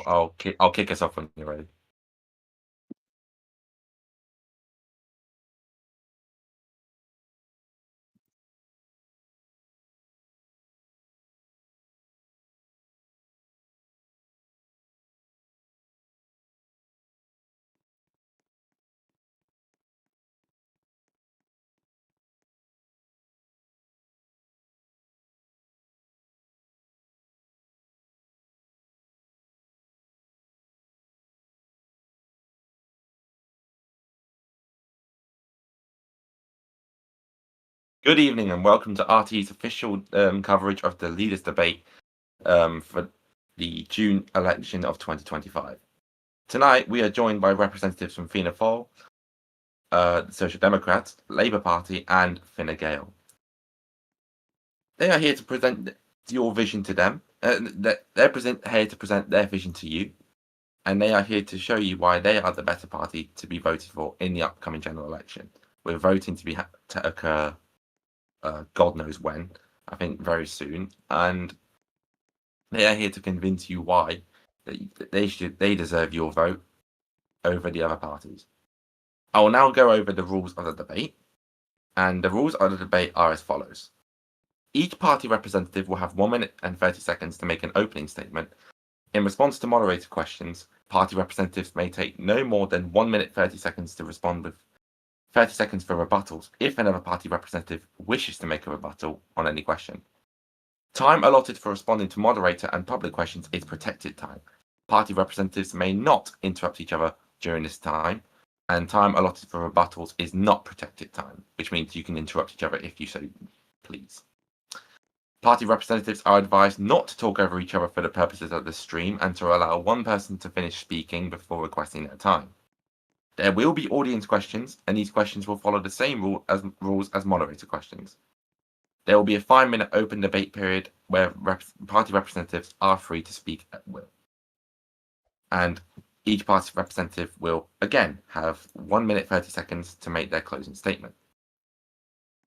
I'll kick us off when you're ready. Good evening and welcome to RT's official coverage of the leaders' debate for the June election of 2025. Tonight we are joined by representatives from Fianna Fáil, the Social Democrats, Labour Party, and Fine Gael. They are here to present your vision to them. They're here to present their vision to you, and they are here to show you why they are the better party to be voted for in the upcoming general election. We're voting to occur. God knows when, I think very soon, and they are here to convince you why they deserve your vote over the other parties. I will now go over the rules of the debate, and the rules of the debate are as follows. Each party representative will have 1 minute and 30 seconds to make an opening statement. In response to moderator questions, party representatives may take no more than 1 minute 30 seconds to respond, with 30 seconds for rebuttals if another party representative wishes to make a rebuttal on any question. Time allotted for responding to moderator and public questions is protected time. Party representatives may not interrupt each other during this time, and time allotted for rebuttals is not protected time, which means you can interrupt each other if you so please. Party representatives are advised not to talk over each other for the purposes of the stream and to allow one person to finish speaking before requesting their time. There will be audience questions, and these questions will follow the same rules as moderator questions. There will be a 5-minute open debate period where party representatives are free to speak at will. And each party representative will, again, have 1 minute 30 seconds to make their closing statement.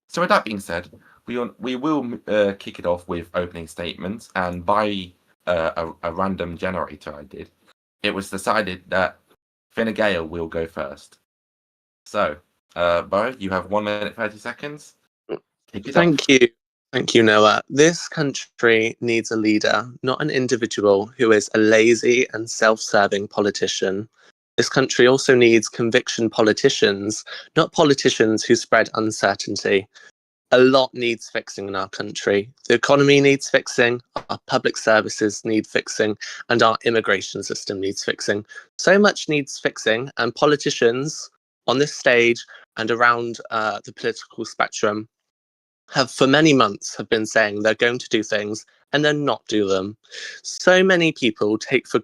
So with that being said, we will kick it off with opening statements, and by a random generator I did, it was decided that Fine Gael will go first. So, Bo, you have 1 minute 30 seconds. Thank you, Noah. This country needs a leader, not an individual who is a lazy and self-serving politician. This country also needs conviction politicians, not politicians who spread uncertainty. A lot needs fixing in our country. The economy needs fixing, our public services need fixing, and our immigration system needs fixing. So much needs fixing, and politicians on this stage and around the political spectrum have for many months have been saying they're going to do things and then not do them. So many people take for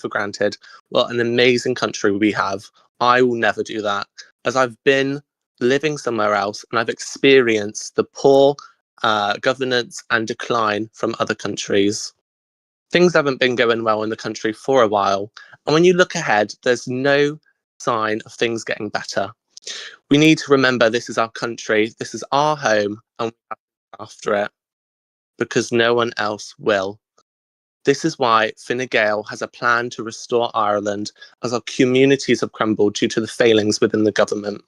granted what an amazing country we have. I will never do that, as I've been living somewhere else and I've experienced the poor governance and decline from other countries. Things haven't been going well in the country for a while, and when you look ahead, there's no sign of things getting better. We need to remember this is our country, this is our home, and we have to look after it, because no one else will. This is why Fine Gael has a plan to restore Ireland, as our communities have crumbled due to the failings within the government.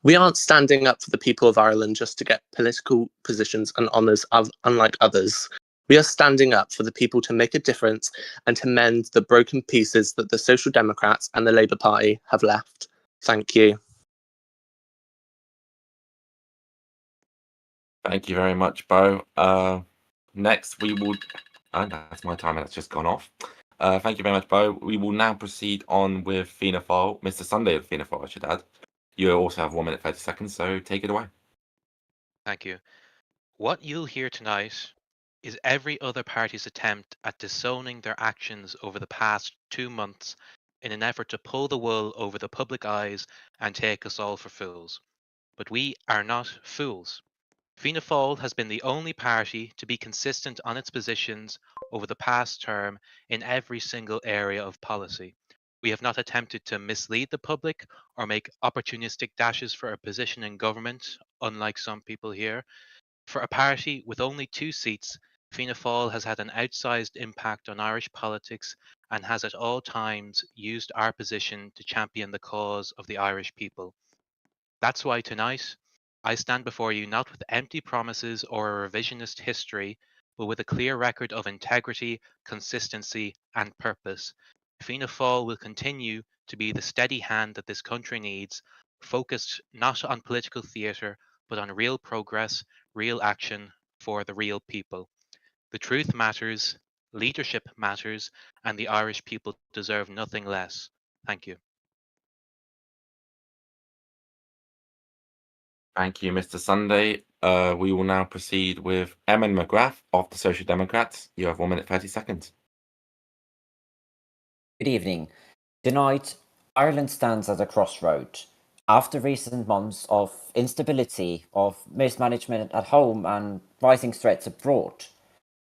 We aren't standing up for the people of Ireland just to get political positions and honours unlike others. We are standing up for the people to make a difference and to mend the broken pieces that the Social Democrats and the Labour Party have left. Thank you. Thank you very much, Bo. Next, we will. That's my timer that's just gone off. Thank you very much, Bo. We will now proceed on with Fianna Fáil, Mr. Sunday of Fianna Fáil, I should add. You also have 1 minute 30 seconds, so take it away. Thank you. What you'll hear tonight is every other party's attempt at disowning their actions over the past 2 months in an effort to pull the wool over the public eyes and take us all for fools. But we are not fools. Fianna Fáil has been the only party to be consistent on its positions over the past term in every single area of policy. We have not attempted to mislead the public or make opportunistic dashes for a position in government, unlike some people here. For a party with only 2 seats, Fianna Fáil has had an outsized impact on Irish politics and has at all times used our position to champion the cause of the Irish people. That's why tonight, I stand before you not with empty promises or a revisionist history, but with a clear record of integrity, consistency, and purpose. Fianna Fáil will continue to be the steady hand that this country needs, focused not on political theatre, but on real progress, real action for the real people. The truth matters, leadership matters, and the Irish people deserve nothing less. Thank you. Thank you, Mr. Sunday. We will now proceed with Eamon McGrath of the Social Democrats. You have 1 minute 30 seconds. Good evening. Tonight, Ireland stands at a crossroad. After recent months of instability, of mismanagement at home and rising threats abroad,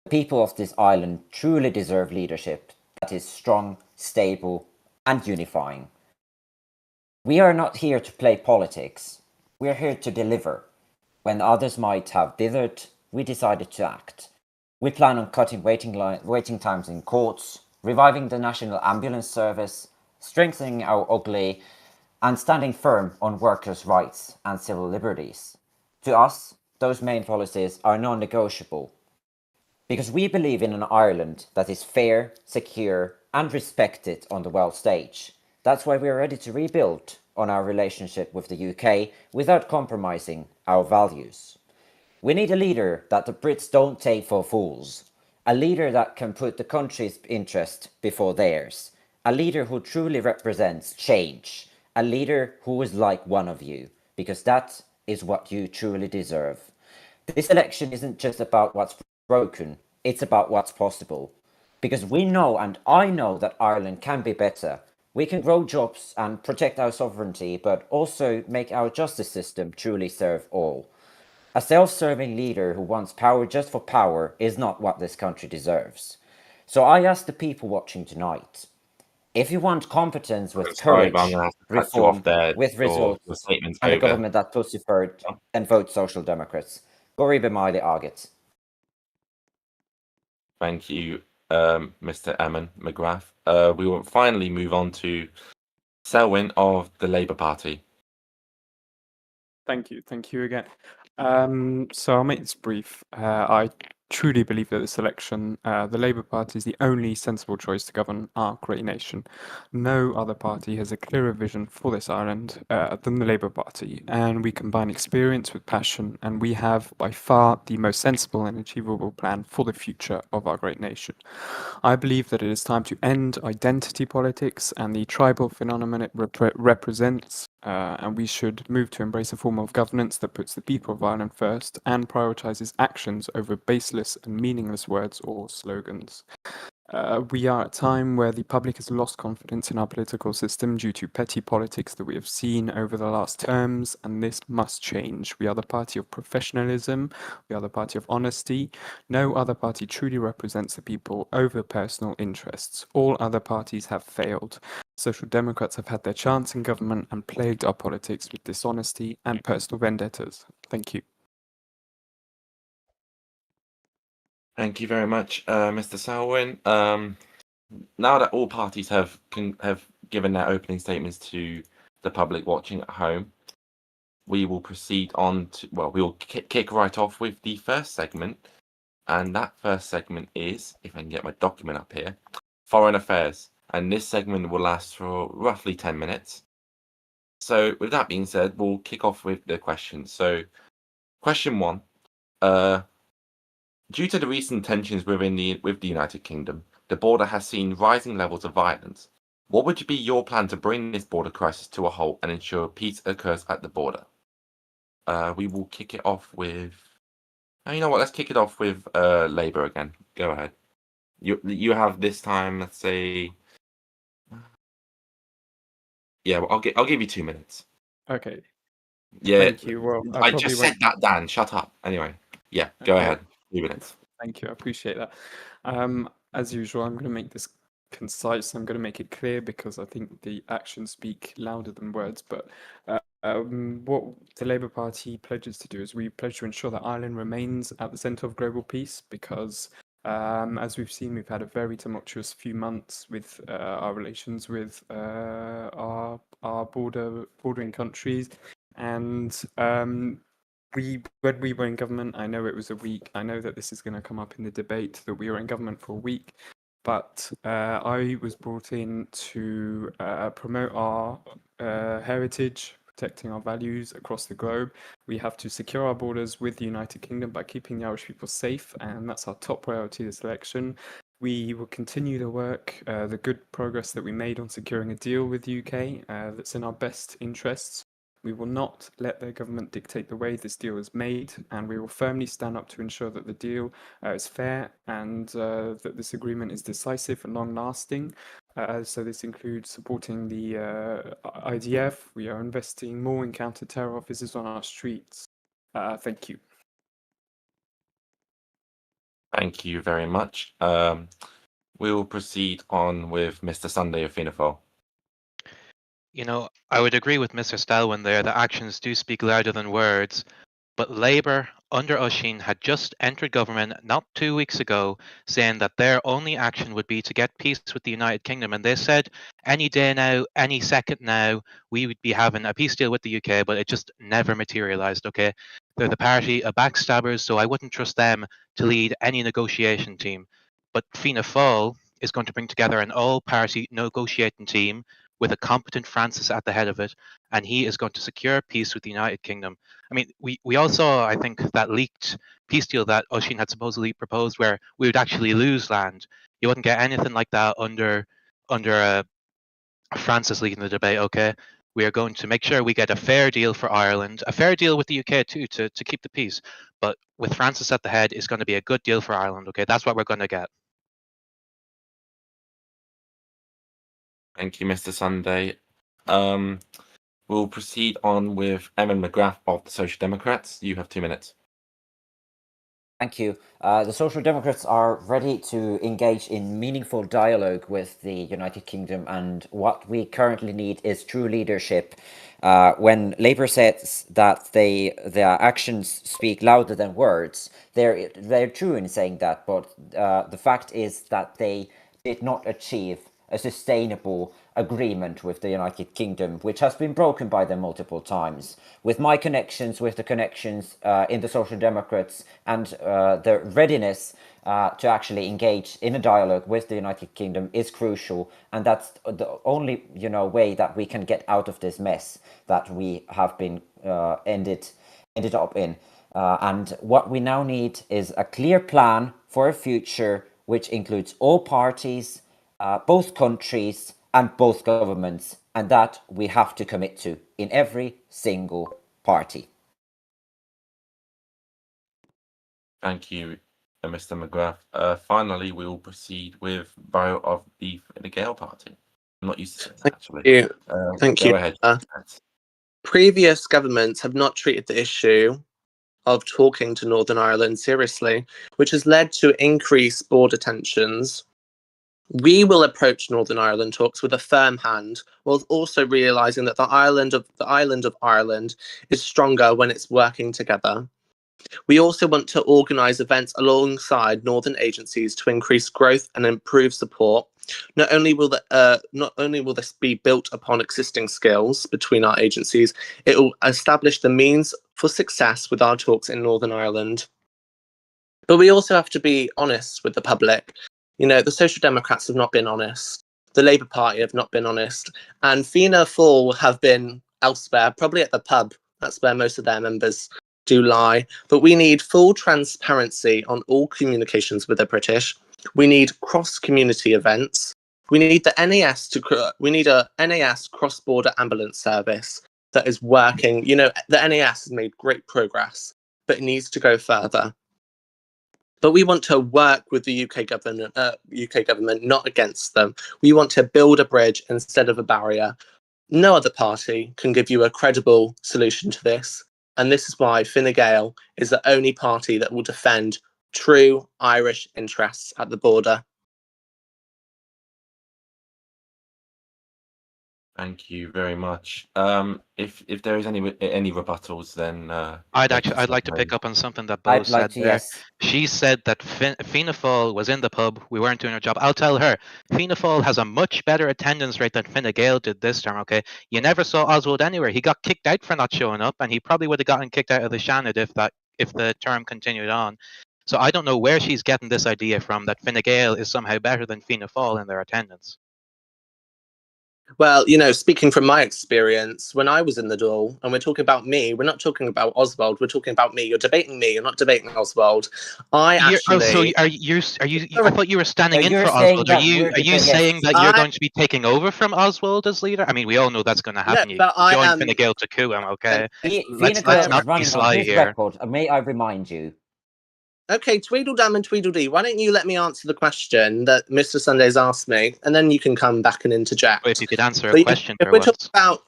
the people of this island truly deserve leadership that is strong, stable, and unifying. We are not here to play politics. We are here to deliver. When others might have dithered, we decided to act. We plan on cutting waiting times in courts, reviving the National Ambulance Service, strengthening our ugly, and standing firm on workers' rights and civil liberties. To us, those main policies are non-negotiable, because we believe in an Ireland that is fair, secure, and respected on the world stage. That's why we are ready to rebuild on our relationship with the UK without compromising our values. We need a leader that the Brits don't take for fools, a leader that can put the country's interest before theirs, a leader who truly represents change, a leader who is like one of you, because that is what you truly deserve. This election isn't just about what's broken, it's about what's possible. Because we know, and I know, that Ireland can be better. We can grow jobs and protect our sovereignty, but also make our justice system truly serve all. A self-serving leader who wants power just for power is not what this country deserves. So I ask the people watching tonight, if you want competence with Sorry, courage, but I'm going to have to cut you reform off there. with results, Your statement's and a over. government that puts you forward, then vote Social Democrats. Goriba Miley Argett. Thank you, Mr. Eamon McGrath. We will finally move on to Selwyn of the Labour Party. Thank you again. So I'll make this brief. I truly believe that this election, the Labour Party is the only sensible choice to govern our great nation. No other party has a clearer vision for this island than the Labour Party, and we combine experience with passion, and we have by far the most sensible and achievable plan for the future of our great nation. I believe that it is time to end identity politics and the tribal phenomenon it represents, and we should move to embrace a form of governance that puts the people of Ireland first and prioritises actions over baseless and meaningless words or slogans. We are at a time where the public has lost confidence in our political system due to petty politics that we have seen over the last terms, and this must change. We are the party of professionalism, we are the party of honesty. No other party truly represents the people over personal interests. All other parties have failed. Social Democrats have had their chance in government and plagued our politics with dishonesty and personal vendettas. Thank you. Thank you very much, Mr. Selwyn. Now that all parties have given their opening statements to the public watching at home, we will proceed on to, well, we will kick right off with the first segment. And that first segment is, if I can get my document up here, Foreign Affairs. And this segment will last for roughly 10 minutes. So with that being said, we'll kick off with the questions. So question one, due to the recent tensions with the United Kingdom, the border has seen rising levels of violence. What would be your plan to bring this border crisis to a halt and ensure peace occurs at the border? We will kick it off with... you know what? Let's kick it off with Labour again. Go ahead. You have this time, let's say... Yeah, well, I'll give you 2 minutes. Okay. Yeah. Thank you. Well, I just said that, Dan. Shut up. Anyway, yeah, go ahead. 2 minutes. Thank you. I appreciate that. As usual, I'm going to make this concise. I'm going to make it clear because I think the actions speak louder than words. But What the Labour Party pledges to do is we pledge to ensure that Ireland remains at the centre of global peace because, as we've seen, we've had a very tumultuous few months with our relations with our bordering countries, and when we were in government, I know it was a week. I know that this is going to come up in the debate that we were in government for a week, but I was brought in to promote our heritage, protecting our values across the globe. We have to secure our borders with the United Kingdom by keeping the Irish people safe, and that's our top priority this election. We will continue the work, the good progress that we made on securing a deal with the UK that's in our best interests. We will not let the government dictate the way this deal is made, and we will firmly stand up to ensure that the deal is fair and that this agreement is decisive and long-lasting. So this includes supporting the IDF. We are investing more in counter-terror officers on our streets. Thank you. Thank you very much. We will proceed on with Mr. Sunday of Fianna Fáil. You know, I would agree with Mr. Stelwyn there that actions do speak louder than words, but Labour under Oisín had just entered government not 2 weeks ago saying that their only action would be to get peace with the United Kingdom, and they said any day now, any second now, we would be having a peace deal with the UK, but it just never materialised, okay? They're the party of backstabbers, so I wouldn't trust them to lead any negotiation team. But Fianna Fáil is going to bring together an all-party negotiating team with a competent Francis at the head of it, and he is going to secure peace with the United Kingdom. I mean, we all saw, I think, that leaked peace deal that Oisín had supposedly proposed where we would actually lose land. You wouldn't get anything like that under Francis leading the debate, okay? We are going to make sure we get a fair deal for Ireland, a fair deal with the UK too, to keep the peace. But with Francis at the head, it's going to be a good deal for Ireland, okay? That's what we're going to get. Thank you, Mr. Sunday. We'll proceed on with Eamon McGrath of the Social Democrats. You have 2 minutes. Thank you. The Social Democrats are ready to engage in meaningful dialogue with the United Kingdom, and what we currently need is true leadership. When Labour says that their actions speak louder than words, they're true in saying that, but the fact is that they did not achieve a sustainable agreement with the United Kingdom, which has been broken by them multiple times. With my connections, with the connections in the Social Democrats, and the readiness to actually engage in a dialogue with the United Kingdom is crucial, and that's the only way that we can get out of this mess that we have been ended up in. And what we now need is a clear plan for a future which includes all parties, both countries and both governments, and that we have to commit to in every single party. Thank you, Mr. McGrath. Finally, we will proceed with Bio of the Fine Gael Party. I'm not used to it, actually. Thank Go you. ahead. Previous governments have not treated the issue of talking to Northern Ireland seriously, which has led to increased border tensions. We will approach Northern Ireland talks with a firm hand, while also realising that the island of Ireland is stronger when it's working together. We also want to organise events alongside Northern agencies to increase growth and improve support. Not only will this be built upon existing skills between our agencies, it will establish the means for success with our talks in Northern Ireland. But we also have to be honest with the public. The Social Democrats have not been honest. The Labour Party have not been honest. And Fianna Fáil have been elsewhere, probably at the pub. That's where most of their members do lie. But we need full transparency on all communications with the British. We need cross-community events. We need the NAS we need a NAS cross-border ambulance service that is working. The NAS has made great progress, but it needs to go further. But we want to work with the UK government, not against them. We want to build a bridge instead of a barrier. No other party can give you a credible solution to this. And this is why Fine Gael is the only party that will defend true Irish interests at the border. Thank you very much. If there is any rebuttals, then I'd ladies like to and pick up on something that Bo I'd like said to, there. yes. She said that Fianna Fáil was in the pub. We weren't doing our job. I'll tell her. Fianna Fáil has a much better attendance rate than Fine Gael did this term. Okay, you never saw Oswald anywhere. He got kicked out for not showing up, and he probably would have gotten kicked out of the Shannon if the term continued on. So I don't know where she's getting this idea from that Fine Gael is somehow better than Fianna Fáil in their attendance. Well, speaking from my experience, when I was in the Dáil, and we're talking about me, we're not talking about Oswald, we're talking about me. You're debating me, you're not debating Oswald. I So are you? I thought you were standing So in you're for saying Oswald. Are that you? we're Are you the saying guests? that you're I going to be taking over from Oswald as leader? I mean, we all know that's going to no, happen. You but I join am. Fine Gael to coup him. Okay, Fianna I Gael am is not be running on sly his here. record, and may I remind you? Okay, Tweedledum and Tweedledee, why don't you let me answer the question that Mr. Sunday's asked me, and then you can come back and interject. If you could answer a But question if for once.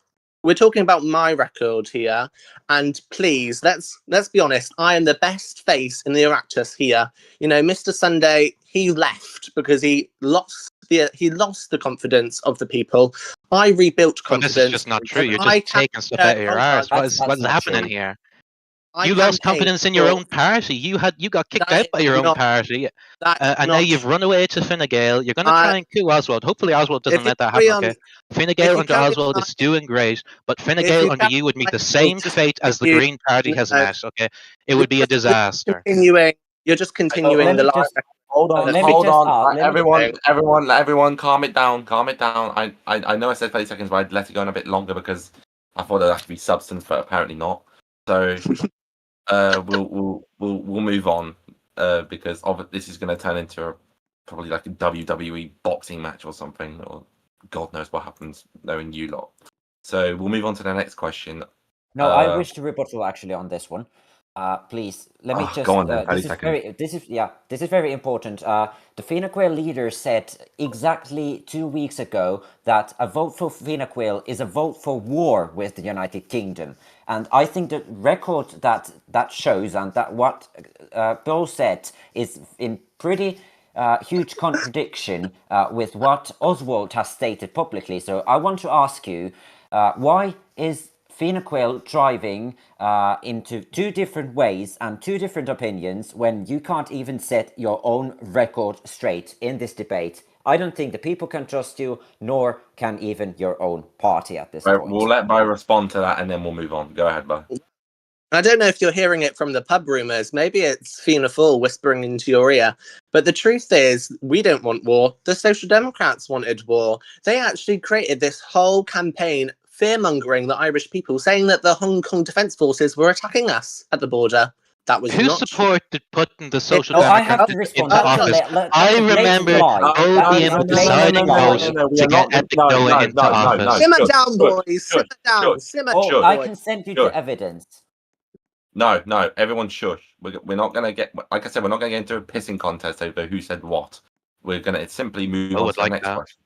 we're talking about my record here, and please let's be honest. I am the best face in the Oireachtas here. Mr. Sunday, he left because he lost the confidence of the people. I rebuilt Well, confidence. this is just not true. and You're I just can- taking stuff no, out of your hold arse. on. What is That's not happening true. here? I You lost campaigned confidence in your for- own party. You got kicked That out by your is own not- party, That's and now not you've run away to Fine Gael. You're going to try and coup Oswald. Hopefully, Oswald doesn't If you let that carry happen. on- Okay, Fine if Gael you under carry Oswald on- is doing great, but Fine if Gael you under carry you would meet the on- same fate as the you- Green Party has no. met. Okay, it would be a disaster. You're just continuing Let the me lie. just hold on, let me hold just on. add- let me- Everyone, calm it down. I know I said 30 seconds, but I'd let it go on a bit longer because I thought there'd have to be substance, but apparently not. So we'll move on because this is going to turn into probably like a WWE boxing match or something, or God knows what happens knowing you lot. So we'll move on to the next question. No, I wish to rebuttal actually on this one. Please let me just. Go on then. 30 seconds. This is very important. The Fine Gael leader said exactly 2 weeks ago that a vote for Fine Gael is a vote for war with the United Kingdom, and I think the record that shows and that what Bill said is in pretty huge contradiction with what Oswald has stated publicly. So I want to ask you, why is Fine Gael driving into two different ways and two different opinions when you can't even set your own record straight in this debate? I don't think the people can trust you, nor can even your own party at this point. We'll let Bo respond to that and then we'll move on. Go ahead, Bo. I don't know if you're hearing it from the pub rumours. Maybe it's Fianna Fáil whispering into your ear. But the truth is, we don't want war. The Social Democrats wanted war. They actually created this whole campaign fear-mongering the Irish people, saying that the Hong Kong Defence Forces were attacking us at the border. That was Who not supported putting the Social Oh, I have Democrats to respond. into That's office? that's a blatant remember lie. Bo That being is a the blatant deciding lie. vote to get Epic Noah into office. Simmer down, boys. Simmer down. Simmer Oh, down, I boys. can send you Sure. the evidence. No, everyone shush. We're not going to get, like I said, we're not going to get into a pissing contest over who said what. We're going to simply move I on would to the like next that. question.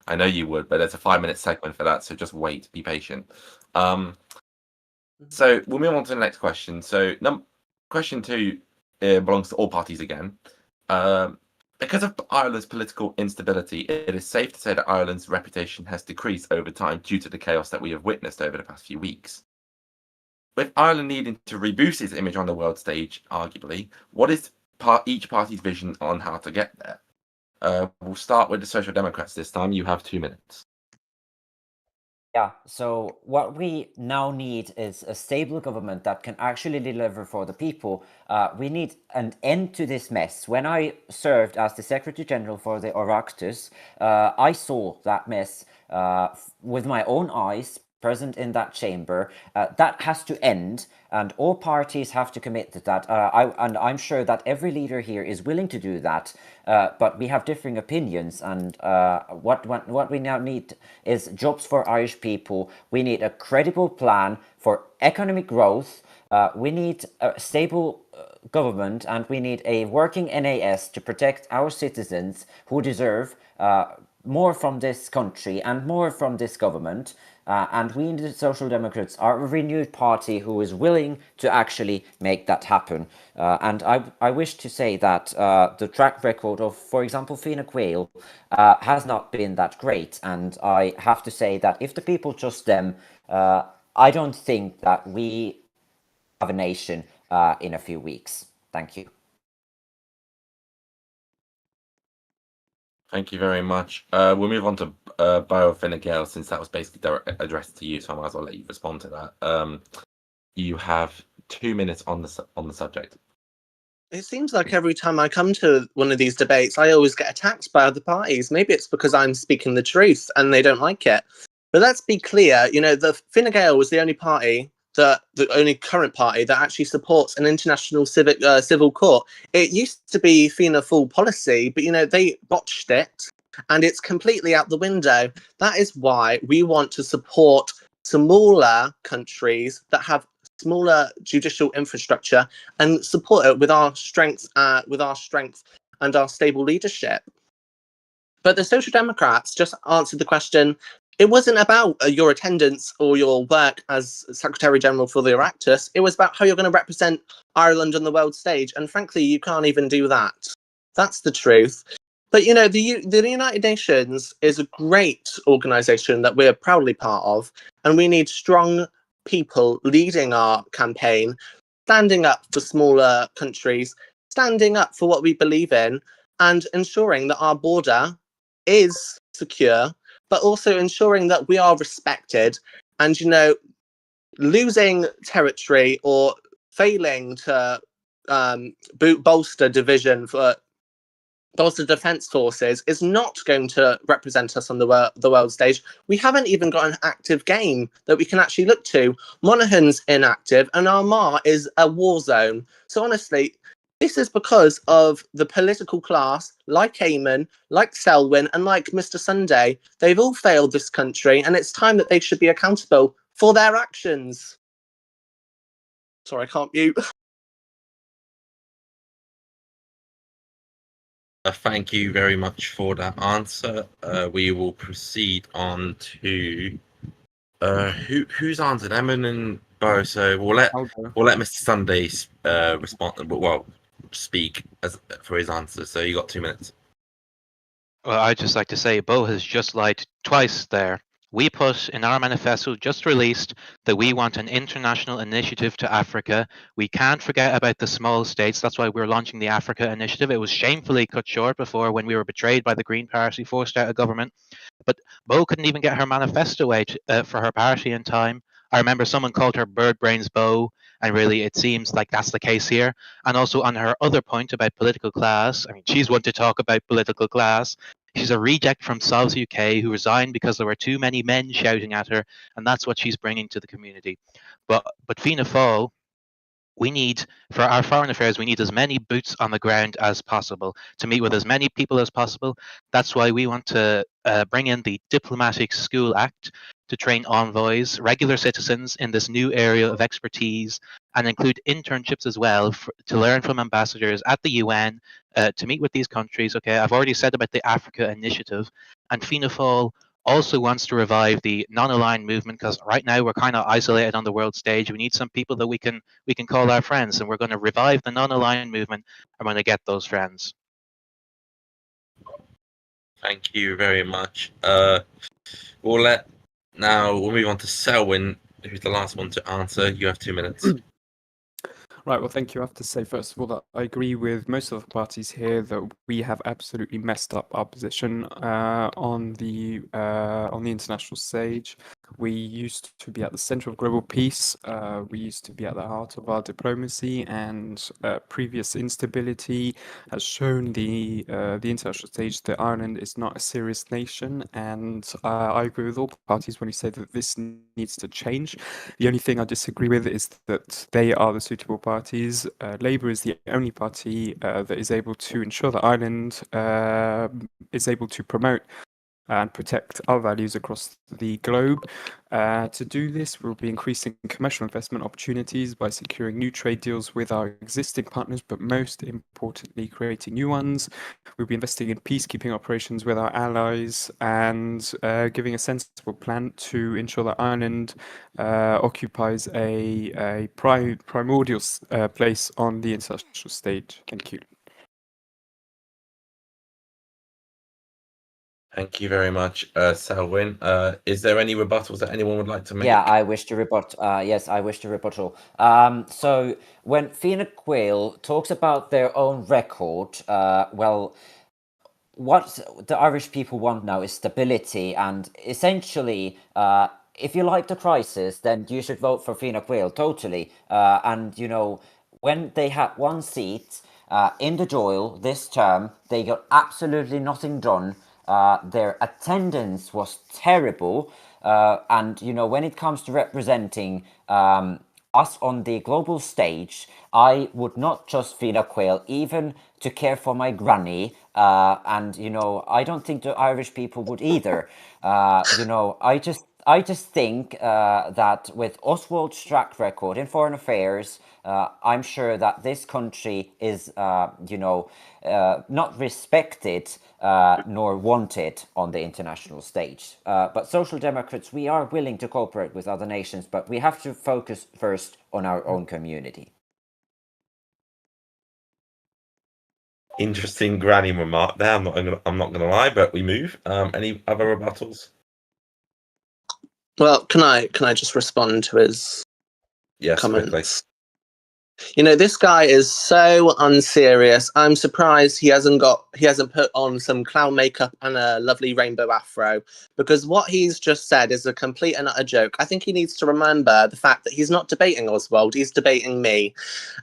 I know you would, but there's a 5-minute segment for that, so just wait, be patient. So we'll move on to the next question. So question 2 belongs to all parties again. Because of Ireland's political instability, it is safe to say that Ireland's reputation has decreased over time due to the chaos that we have witnessed over the past few weeks. With Ireland needing to reboost its image on the world stage, arguably, what is each party's vision on how to get there? We'll start with the Social Democrats this time. You have 2 minutes. Yeah, so what we now need is a stable government that can actually deliver for the people. We need an end to this mess. When I served as the Secretary General for the Oireachtas, I saw that mess with my own eyes, present in that chamber. That has to end, and all parties have to commit to that. And I'm sure that every leader here is willing to do that, but we have differing opinions, and what we now need is jobs for Irish people. We need a credible plan for economic growth. We need a stable government, and we need a working NAS to protect our citizens who deserve more from this country and more from this government. And we in the Social Democrats are a renewed party who is willing to actually make that happen. And I wish to say that the track record of, for example, Fianna Gael has not been that great. And I have to say that if the people trust them, I don't think that we have a nation in a few weeks. Thank you. Thank you very much. We'll move on to Bio Fine Gael, since that was basically addressed to you, so I might as well let you respond to that. You have 2 minutes on the subject. It seems like every time I come to one of these debates, I always get attacked by other parties. Maybe it's because I'm speaking the truth and they don't like it. But let's be clear, the Fine Gael was the only party, the only current party that actually supports an international civil court. It used to be Fianna Fáil policy, but they botched it, and it's completely out the window. That is why we want to support smaller countries that have smaller judicial infrastructure and support it with our strength and our stable leadership. But the Social Democrats just answered the question. It wasn't about your attendance or your work as Secretary General for the Oireachtas. It was about how you're going to represent Ireland on the world stage. And frankly, you can't even do that. That's the truth. But, the United Nations is a great organisation that we're proudly part of. And we need strong people leading our campaign, standing up for smaller countries, standing up for what we believe in, and ensuring that our border is secure, but also ensuring that we are respected. And, losing territory or failing to bolster defence forces is not going to represent us on the world stage. We haven't even got an active game that we can actually look to. Monaghan's inactive and Armagh is a war zone. So honestly, this is because of the political class, like Eamon, like Selwyn, and like Mr. Sunday. They've all failed this country, and it's time that they should be accountable for their actions. Sorry, I can't mute. Thank you very much for that answer. We will proceed on to who's answered, Eamon and Bo. So we'll let Mr. Sunday respond. Well, speak for his answer. So you got 2 minutes. Well, I'd just like to say Bo has just lied twice there. We put in our manifesto just released that we want an international initiative to Africa. We can't forget about the small states. That's why we're launching the Africa Initiative. It was shamefully cut short before when we were betrayed by the Green Party, forced out of government. But Bo couldn't even get her manifesto out for her party in time. I remember someone called her Bird Brains Bo, and really it seems like that's the case here. And also on her other point about political class, I mean, she's one to talk about political class. She's a reject from Solves UK who resigned because there were too many men shouting at her, and that's what she's bringing to the community. But Fianna Fáil, we need, for our foreign affairs, we need as many boots on the ground as possible to meet with as many people as possible. That's why we want to bring in the Diplomatic School Act to train envoys, regular citizens in this new area of expertise, and include internships as well to learn from ambassadors at the UN, to meet with these countries. Okay, I've already said about the Africa Initiative, and Fianna Fáil also wants to revive the non-aligned movement, because right now we're kind of isolated on the world stage. We need some people that we can call our friends, and we're going to revive the non-aligned movement. I'm going to get those friends. Thank you very much. We'll move on to Selwyn, who's the last one to answer. You have 2 minutes. Right, well, thank you. I have to say, first of all, that I agree with most of the parties here that we have absolutely messed up our position on the international stage. We used to be at the center of global peace. We used to be at the heart of our diplomacy, and previous instability has shown the international stage that Ireland is not a serious nation. And I agree with all parties when you say that this needs to change. The only thing I disagree with is that they are the suitable parties. Labour is the only party that is able to ensure that Ireland is able to promote and protect our values across the globe. To do this, we'll be increasing commercial investment opportunities by securing new trade deals with our existing partners, but most importantly, creating new ones. We'll be investing in peacekeeping operations with our allies and giving a sensible plan to ensure that Ireland occupies a primordial place on the international stage. Thank you. Thank you very much, Selwyn. Is there any rebuttals that anyone would like to make? Yeah, I wish to rebut. Yes, I wish to rebuttal. So when Fianna Gael talks about their own record, well, what the Irish people want now is stability, and essentially, if you like the crisis, then you should vote for Fianna Gael totally. And you know, when they had one seat in the Dáil this term, they got absolutely nothing done. Their attendance was terrible, and you know, when it comes to representing us on the global stage, I would not trust Fianna Gael even to care for my granny, and you know, I don't think the Irish people would either. You know, I just think that with Oswald's track record in foreign affairs, I'm sure that this country is, you know, not respected nor wanted on the international stage. But Social Democrats, we are willing to cooperate with other nations, but we have to focus first on our own community. Interesting granny remark there. I'm not gonna lie, but we move. Any other rebuttals? Well, can I just respond to his Yes, comments? quickly. You know, this guy is so unserious. I'm surprised he hasn't put on some clown makeup and a lovely rainbow afro, because what he's just said is a complete and utter joke. I think he needs to remember the fact that he's not debating Oswald, he's debating me.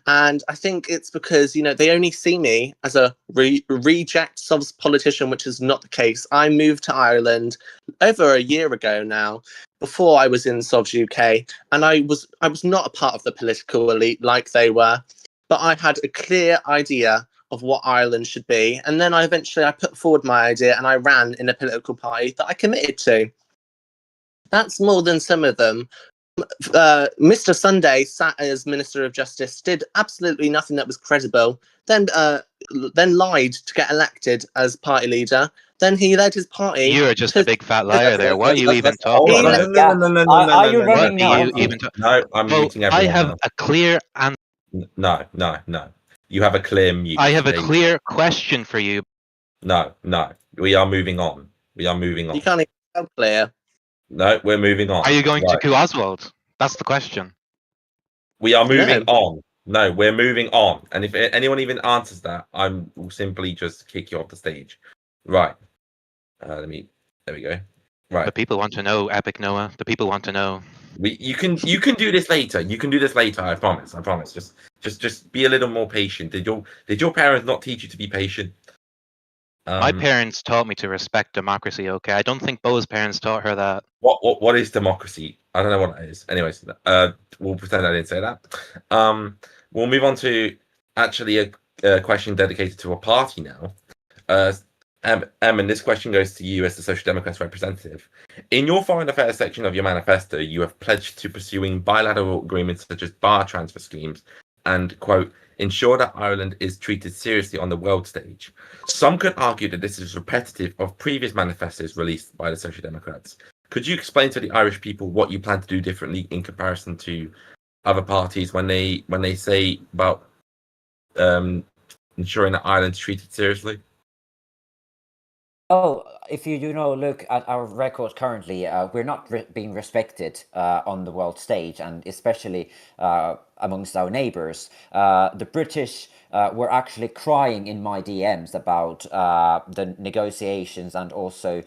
And I think it's because, you know, they only see me as a reject Sovs politician, which is not the case. I moved to Ireland over a year ago now, before I was in Sovs UK, and I was not a part of the political elite like they were, but I had a clear idea of what Ireland should be, and then I put forward my idea and I ran in a political party that I committed to. That's more than some of them. Mr. Sunday sat as Minister of Justice, did absolutely nothing that was credible, then lied to get elected as party leader. Then he led his party. You're just a big fat liar there. What are you even talking No, about? no, Are you running What now? are you even No, I'm Well, muting I everyone have now. a clear answer. No. You have a clear mute. I have a There you clear question for you. go. No. We are moving on. You can't even tell clear. No, we're moving on. Are you going to Right. coup Oswald? That's the question. We are moving on. No, we're moving on. And if anyone even answers that, I will simply just kick you off the stage. Right. There we go. Right. The people want to know, Epic Noah. The people want to know. You can do this later. You can do this later. I promise. Just be a little more patient. Did your parents not teach you to be patient? My parents taught me to respect democracy. Okay, I don't think Bo's parents taught her that. What is democracy? I don't know what that is. Anyways, we'll pretend I didn't say that. We'll move on to actually a question dedicated to a party now. And this question goes to you as the Social Democrats representative. In your foreign affairs section of your manifesto, you have pledged to pursuing bilateral agreements such as bar transfer schemes and, quote, ensure that Ireland is treated seriously on the world stage. Some could argue that this is repetitive of previous manifestos released by the Social Democrats. Could you explain to the Irish people what you plan to do differently in comparison to other parties when they say about ensuring that Ireland's treated seriously? Oh, if you look at our record currently, we're not being respected on the world stage, and especially amongst our neighbors. The British were actually crying in my DMs about the negotiations and also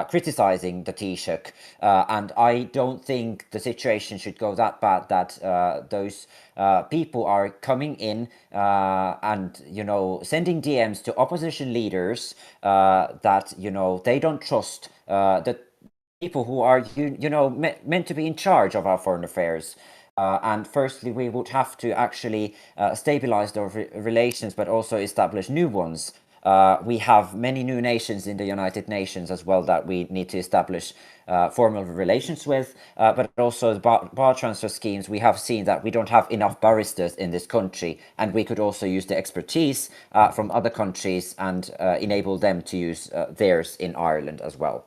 criticizing the Taoiseach. And I don't think the situation should go that bad that those people are coming in and sending DMs to opposition leaders that they don't trust the people who are meant to be in charge of our foreign affairs. And firstly, we would have to actually stabilize those relations, but also establish new ones. We have many new nations in the United Nations as well that we need to establish formal relations with, but also the bar transfer schemes. We have seen that we don't have enough barristers in this country, and we could also use the expertise from other countries and enable them to use theirs in Ireland as well.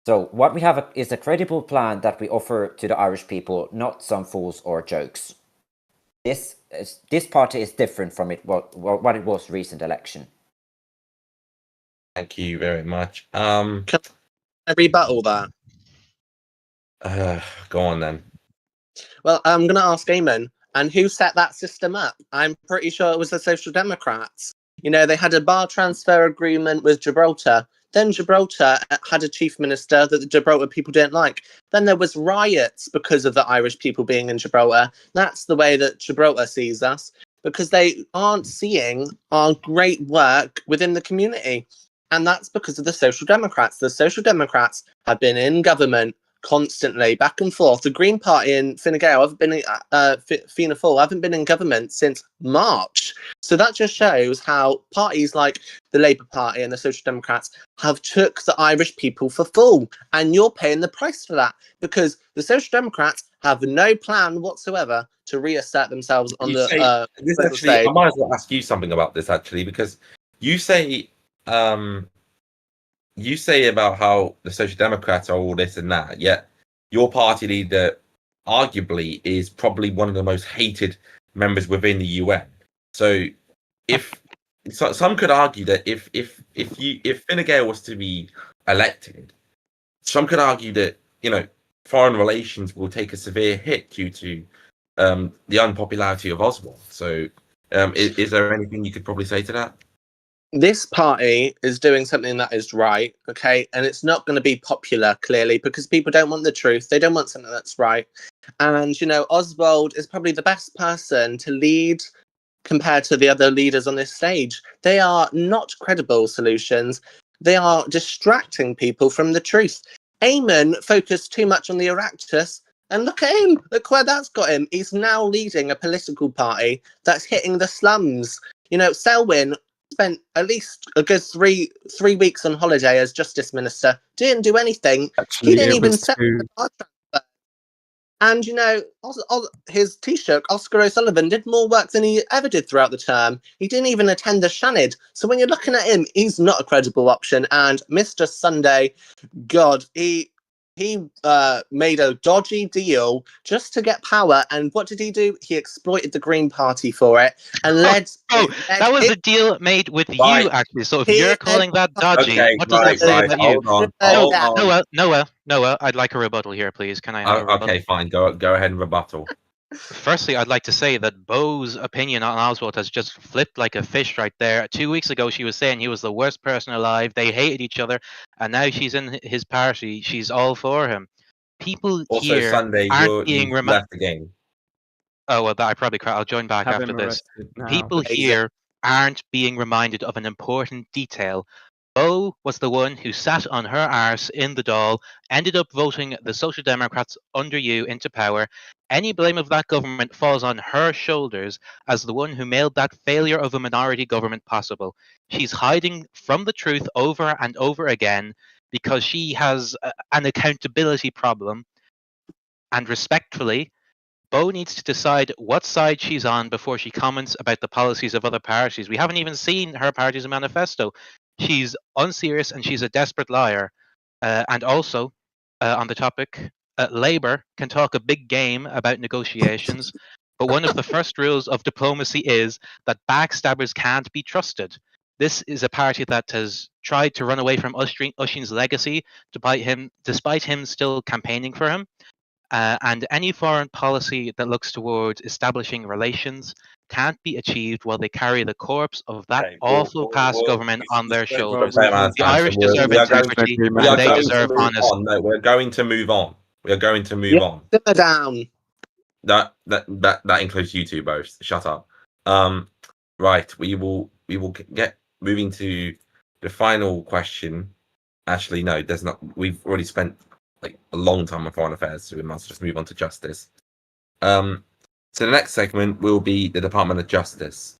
So what we have is a credible plan that we offer to the Irish people, not some fools or jokes. This party is different from what it was recent election. Thank you very much. Can I rebuttal that? Go on then. Well, I'm going to ask Eamon, and who set that system up? I'm pretty sure it was the Social Democrats. You know, they had a bar transfer agreement with Gibraltar. Then Gibraltar had a chief minister that the Gibraltar people didn't like. Then there was riots because of the Irish people being in Gibraltar. That's the way that Gibraltar sees us, because they aren't seeing our great work within the community. And that's because of the Social Democrats. The Social Democrats have been in government constantly, back and forth. The Green Party in Fine Gael haven't been Fianna Fáil haven't been in government since March. So that just shows how parties like the Labour Party and the Social Democrats have took the Irish people for fool, and you're paying the price for that, because the Social Democrats have no plan whatsoever to reassert themselves on You the say- this political actually, I stage. might as well ask you something about this actually, because you say about how the Social Democrats are all this and that, yet your party leader arguably is probably one of the most hated members within the UN. So some could argue that if Fine Gael was to be elected, some could argue that, you know, foreign relations will take a severe hit due to the unpopularity of Oswald. So is there anything you could probably say to that? This party is doing something that is right, okay? And it's not going to be popular, clearly, because people don't want the truth. They don't want something that's right. And, you know, Oswald is probably the best person to lead compared to the other leaders on this stage. They are not credible solutions. They are distracting people from the truth. Eamon focused too much on the Oireachtas, and look at him. Look where that's got him. He's now leading a political party that's hitting the slums. You know, Selwyn spent at least a good three weeks on holiday as Justice Minister. Didn't do anything. Actually, He didn't it even was set to- the bar transfer. And, you know, his Taoiseach, Oscar O'Sullivan, did more work than he ever did throughout the term. He didn't even attend the Shanid. So when you're looking at him, he's not a credible option. And Mr. Sunday, God, he made a dodgy deal just to get power, and what did he do? He exploited the Green Party for it, and led. That was a deal made with Right. you, actually. So if He you're led- calling that dodgy, Okay, what does that say about you? hold on. No, Hold on. Noah, I'd like a rebuttal here, please. Can I have a rebuttal? Okay, fine. Go ahead and rebuttal. Firstly, I'd like to say that Bo's opinion on Oswald has just flipped like a fish right there. 2 weeks ago, she was saying he was the worst person alive. They hated each other, and now she's in his party. She's all for him. People Also, here Sunday, aren't being you left the game. Oh well, I probably I'll join back have after him this. arrested now. People Exactly. here aren't being reminded of an important detail. Bo was the one who sat on her arse in the Dáil, ended up voting the Social Democrats under you into power. Any blame of that government falls on her shoulders as the one who made that failure of a minority government possible. She's hiding from the truth over and over again because she has an accountability problem. And respectfully, Bo needs to decide what side she's on before she comments about the policies of other parties. We haven't even seen her party's manifesto. She's unserious and she's a desperate liar. And also, on the topic, Labour can talk a big game about negotiations, but one of the first rules of diplomacy is that backstabbers can't be trusted. This is a party that has tried to run away from Oisín's legacy despite him still campaigning for him. And any foreign policy that looks towards establishing relations can't be achieved while they carry the corpse of that Okay, awful past government on their shoulders. well, The Irish deserve integrity, we and they are deserve honesty. No, we're going to move on. We are going to move Yeah. on. Simmer down. That includes you two both. Shut up. Right. We will get moving to the final question. Actually, no, there's not. We've already spent like a long time on foreign affairs, so we must just move on to justice. So the next segment will be the Department of Justice.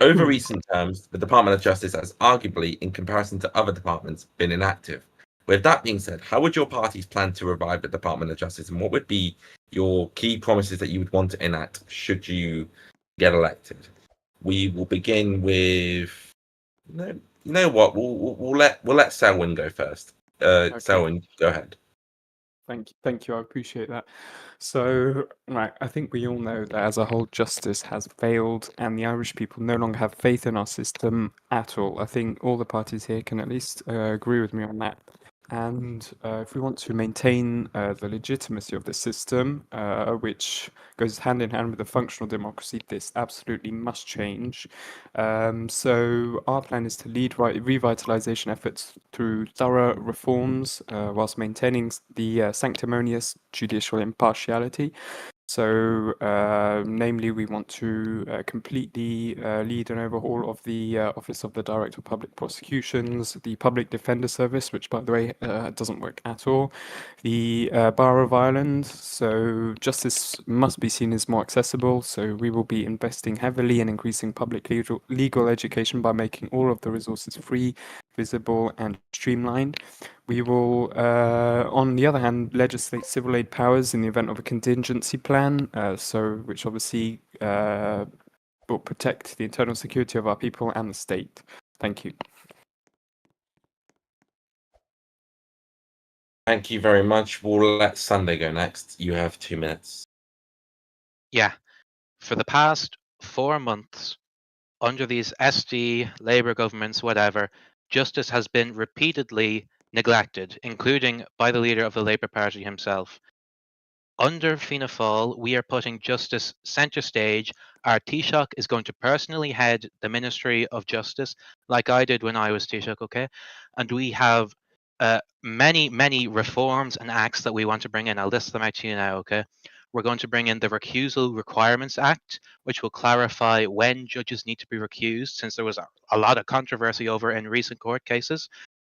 Over recent terms, the Department of Justice has arguably, in comparison to other departments, been inactive. With that being said, how would your parties plan to revive the Department of Justice, and what would be your key promises that you would want to enact should you get elected? We will begin with you know what? We'll let Selwyn go first. Selwyn, go ahead. Thank you. I appreciate that. So, right, I think we all know that as a whole, justice has failed, and the Irish people no longer have faith in our system at all. I think all the parties here can at least agree with me on that. And if we want to maintain the legitimacy of the system, which goes hand in hand with a functional democracy, this absolutely must change. So our plan is to lead revitalization efforts through thorough reforms, whilst maintaining the sanctimonious judicial impartiality. So, namely, we want to completely lead an overhaul of the Office of the Director of Public Prosecutions, the Public Defender Service, which, by the way, doesn't work at all, the Bar of Ireland. So, justice must be seen as more accessible. So, we will be investing heavily in increasing public legal education by making all of the resources free, visible, and streamlined. We will, on the other hand, legislate civil aid powers in the event of a contingency plan, which obviously will protect the internal security of our people and the state. Thank you. Thank you very much. We'll let Sunday go next. You have 2 minutes. Yeah. For the past 4 months, under these SD, Labour governments, whatever, justice has been repeatedly neglected, including by the leader of the Labour Party himself. Under Fianna Fáil, we are putting justice centre stage. Our Taoiseach is going to personally head the Ministry of Justice, like I did when I was Taoiseach, okay? And we have many reforms and acts that we want to bring in. I'll list them out to you now, okay? We're going to bring in the Recusal Requirements Act, which will clarify when judges need to be recused, since there was a lot of controversy over in recent court cases.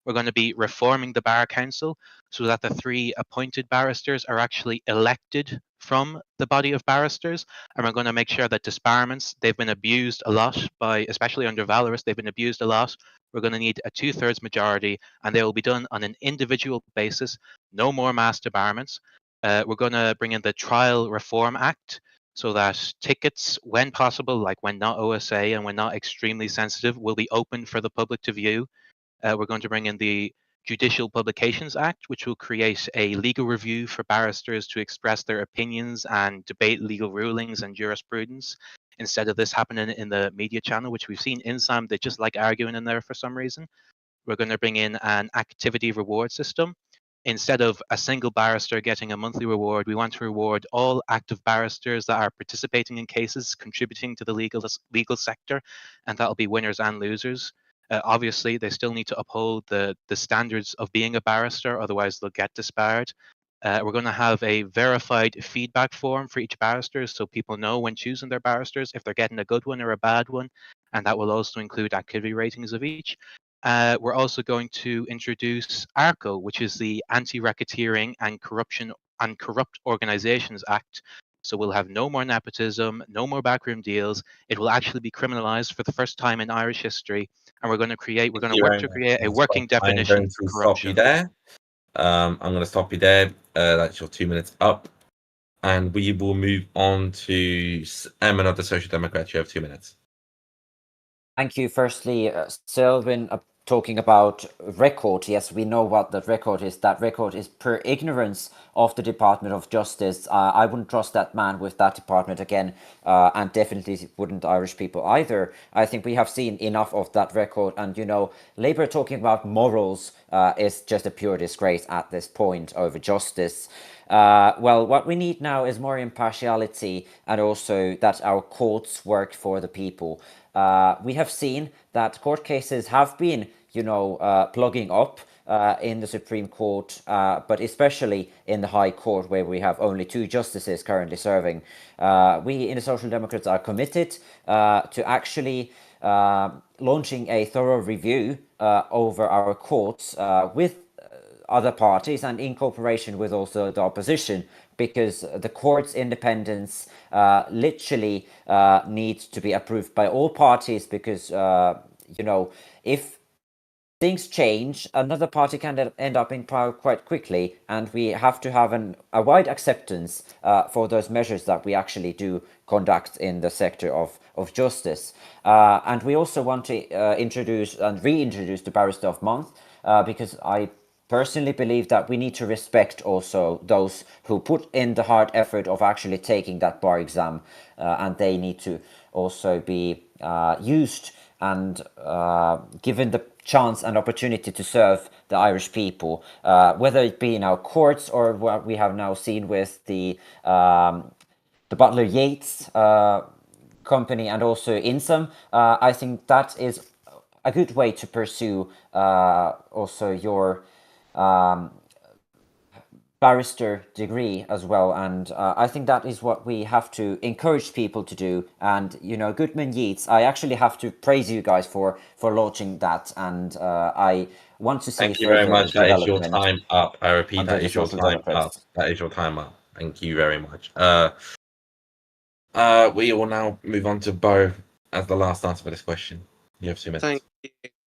We're going to be reforming the Bar Council so that the 3 appointed barristers are actually elected from the body of barristers. And we're going to make sure that disbarments, they've been abused a lot by, especially under Valorous, they've been abused a lot. We're going to need a 2/3 majority, and they will be done on an individual basis. No more mass debarments. We're going to bring in the Trial Reform Act so that tickets, when possible, like when not OSA and when not extremely sensitive, will be open for the public to view. We're going to bring in the Judicial Publications Act, which will create a legal review for barristers to express their opinions and debate legal rulings and jurisprudence, instead of this happening in the media channel, which we've seen in some. They just like arguing in there for some reason. We're going to bring in an activity reward system. Instead of a single barrister getting a monthly reward, we want to reward all active barristers that are participating in cases, contributing to the legal sector, and that'll be winners and losers. Obviously, they still need to uphold the standards of being a barrister, otherwise they'll get disbarred. We're going to have a verified feedback form for each barrister so people know when choosing their barristers if they're getting a good one or a bad one, and that will also include activity ratings of each. We're also going to introduce ARCO, which is the Anti-Racketeering and Corrupt Organizations Act. So we'll have no more nepotism, no more backroom deals. It will actually be criminalized for the first time in Irish history, and we're going to work to create a working definition I'm going for to corruption. stop you there. I'm going to stop you there. That's your 2 minutes up, and we will move on to Eamon of the Social Democrats. You have 2 minutes. Thank you. Firstly, Selwyn, talking about record. Yes, we know what that record is. That record is per ignorance of the Department of Justice. I wouldn't trust that man with that department again, and definitely wouldn't Irish people either. I think we have seen enough of that record, and Labour talking about morals is just a pure disgrace at this point over justice. Well, what we need now is more impartiality, and also that our courts work for the people. We have seen that court cases have been, plugging up in the Supreme Court, but especially in the High Court, where we have only 2 justices currently serving. We in the Social Democrats are committed to actually launching a thorough review over our courts with other parties and in cooperation with also the opposition. because the court's independence literally needs to be approved by all parties, because if things change, another party can end up in power quite quickly, and we have to have a wide acceptance for those measures that we actually do conduct in the sector of justice. And we also want to introduce and reintroduce the Barrister of Month, because I personally believe that we need to respect also those who put in the hard effort of actually taking that bar exam, and they need to also be used and given the chance and opportunity to serve the Irish people, whether it be in our courts or what we have now seen with the Butler Yates company and also Insam. I think that is a good way to pursue also your barrister degree as well, and I think that is what we have to encourage people to do. And Goodman Yeats, I actually have to praise you guys for launching that, and I want to see Thank you very further much. That is your development time up. I repeat, under that the is your social time up. democrats. That is your time up. Thank you very much. We will now move on to Bo as the last answer for this question. You have 2 minutes.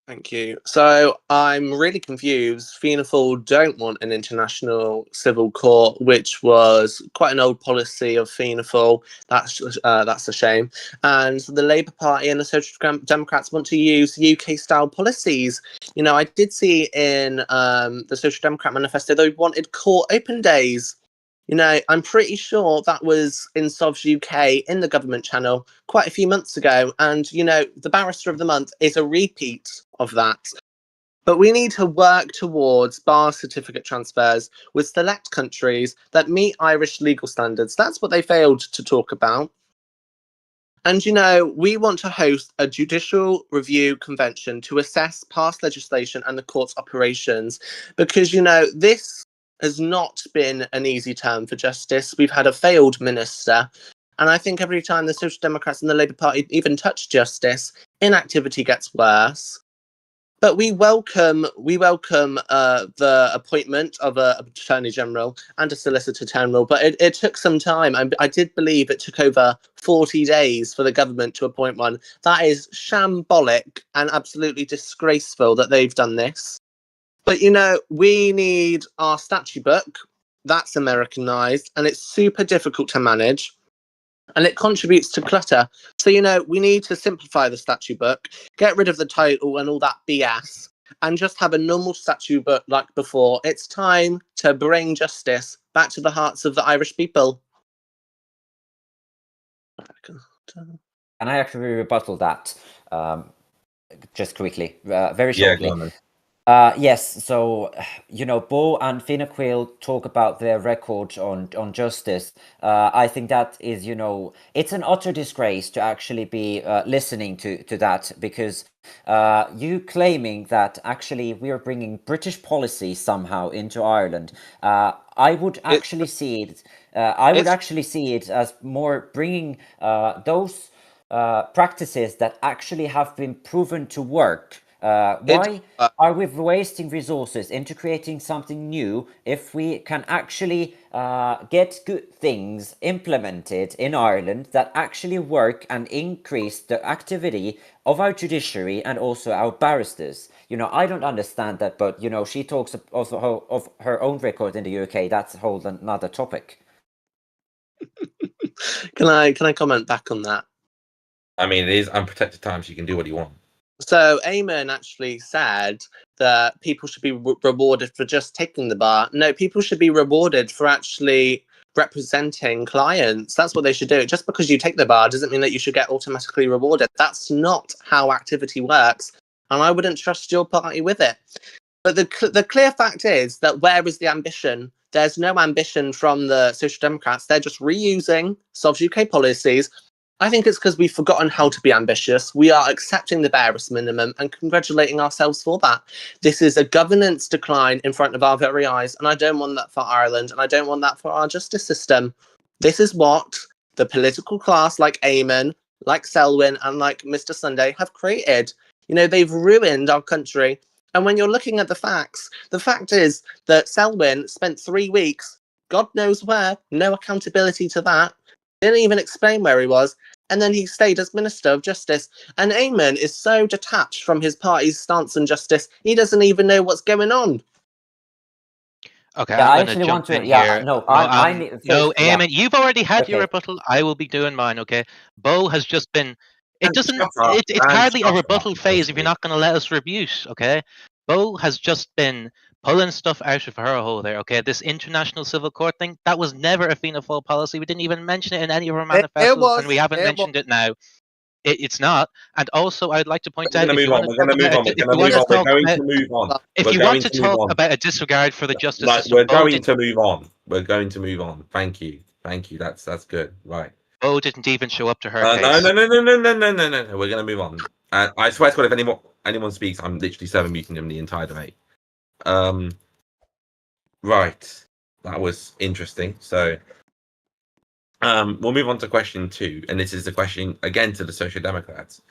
Thank you. So I'm really confused. Fianna Fáil don't want an international civil court, which was quite an old policy of Fianna Fáil. That's a shame. And the Labour Party and the Social Democrats want to use UK-style policies. I did see in the Social Democrat manifesto they wanted court open days. I'm pretty sure that was in Sovs UK in the government channel quite a few months ago. And, the Barrister of the Month is a repeat of that. But we need to work towards bar certificate transfers with select countries that meet Irish legal standards. That's what they failed to talk about. And, we want to host a judicial review convention to assess past legislation and the court's operations, because, this has not been an easy term for justice. We've had a failed minister. And I think every time the Social Democrats and the Labour Party even touch justice, inactivity gets worse. But we welcome the appointment of an Attorney General and a Solicitor General. But it took some time. I did believe it took over 40 days for the government to appoint one. That is shambolic and absolutely disgraceful that they've done this. But, we need our statute book. That's Americanized, and it's super difficult to manage, and it contributes to clutter. So, we need to simplify the statute book, get rid of the title and all that BS, and just have a normal statute book like before. It's time to bring justice back to the hearts of the Irish people. And I actually rebuttal that just quickly, very shortly. Yeah, go on. Yes, so Bo and Fianna Fáil talk about their record on justice. I think that is, it's an utter disgrace to actually be listening to that, because you claiming that actually we are bringing British policy somehow into Ireland. I would actually see it. I would actually see it as more bringing those practices that actually have been proven to work. Why are we wasting resources into creating something new if we can actually get good things implemented in Ireland that actually work and increase the activity of our judiciary and also our barristers? I don't understand that, but she talks also of her own record in the UK. That's a whole another topic. Can I comment back on that? I mean, it is unprotected time, so you can do what you want. So Eamon actually said that people should be rewarded for just taking the bar. No, people should be rewarded for actually representing clients. That's what they should do. Just because you take the bar doesn't mean that you should get automatically rewarded. That's not how activity works. And I wouldn't trust your party with it. But the clear fact is that where is the ambition? There's no ambition from the Social Democrats. They're just reusing Sovs UK policies. I think it's because we've forgotten how to be ambitious. We are accepting the barest minimum and congratulating ourselves for that. This is a governance decline in front of our very eyes, and I don't want that for Ireland, and I don't want that for our justice system. This is what the political class like Eamon, like Selwyn, and like Mr. Sunday have created. They've ruined our country. And when you're looking at the facts, the fact is that Selwyn spent 3 weeks God knows where, no accountability to that. Didn't even explain where he was. And then he stayed as Minister of Justice. And Eamon is so detached from his party's stance on justice, he doesn't even know what's going on. Okay, Yeah, I'm I going to actually want jump to. in Yeah, here. no, No, I need no, first. Yeah, Eamon, you've already had your okay. rebuttal. I will be doing mine. Okay, Bo has just been. It And doesn't. shut up, It's and hardly a shut rebuttal up, phase if you're honestly. not going to let us rebut. Okay, Bo has just been pulling stuff out of her hole there. Okay, this international civil court thing, that was never a Fianna Fáil policy. We didn't even mention it in any of our manifestos, and we haven't mentioned it now. It's not. And also, I'd like to point We're out going to if move you want on. to We're talk going to move about on. We're if going to you want move to on. We're talk going about to move on. if We're you want going to to move talk on. about a disregard for the justice Like, system, we're Bo going didn't, to move on. We're going to move on. Thank you. Thank you. That's good. Right. Bo didn't even show up to her No, case. no. We're going to move on. I swear to God, if anyone speaks, I'm literally server muting them the entire debate. Right. That was interesting. So, we'll move on to question 2, and this is the question again to the Social Democrats.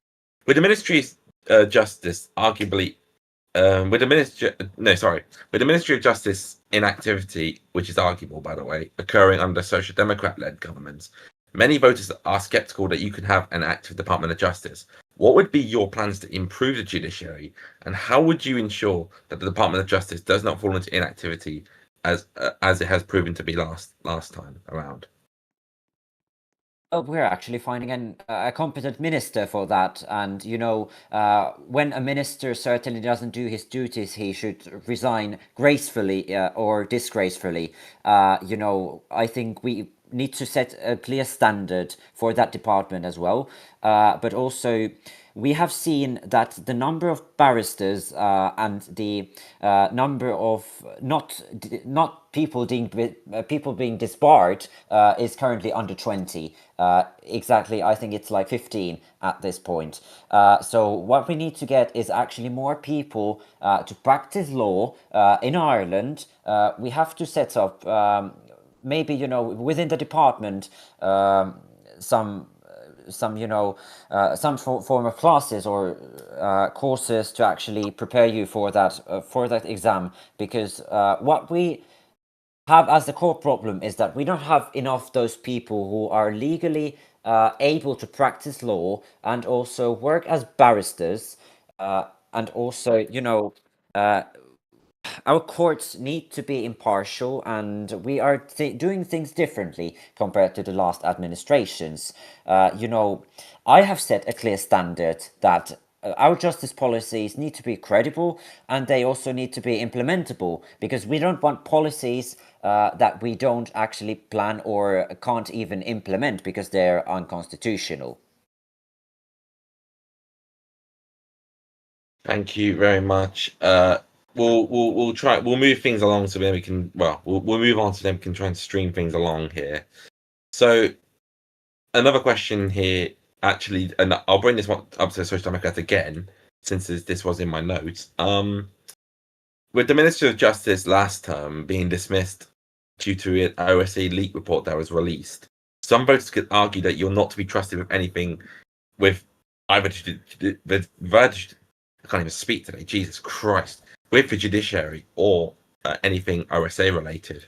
With the Ministry of Justice arguably, with the Ministry of Justice inactivity, which is arguable, by the way, occurring under Social Democrat-led governments, many voters are skeptical that you can have an active Department of Justice. What would be your plans to improve the judiciary, and how would you ensure that the Department of Justice does not fall into inactivity as it has proven to be last time around? Well, we're actually finding a competent minister for that. And, when a minister certainly doesn't do his duties, he should resign gracefully or disgracefully. I think we need to set a clear standard for that department as well. But also, we have seen that the number of barristers and the number of not people being disbarred is currently under 20. Exactly, I think it's like 15 at this point. So what we need to get is actually more people to practice law in Ireland. We have to set up maybe within the department some form of classes or courses to actually prepare you for that exam, because what we have as the core problem is that we don't have enough those people who are legally able to practice law and also work as barristers, and also our courts need to be impartial, and we are doing things differently compared to the last administrations. I have set a clear standard that our justice policies need to be credible, and they also need to be implementable, because we don't want policies that we don't actually plan or can't even implement because they're unconstitutional. Thank you very much. We'll try. We'll move things along so then we can. Well, we'll move on so then we can try and stream things along here. So, another question here, actually, and I'll bring this one up to the Social Democrats again, since this was in my notes. With the Ministry of Justice last term being dismissed due to an OSA leak report that was released, some voters could argue that you're not to be trusted with anything with either I can't even speak today. Jesus Christ! With the judiciary or anything OSA related,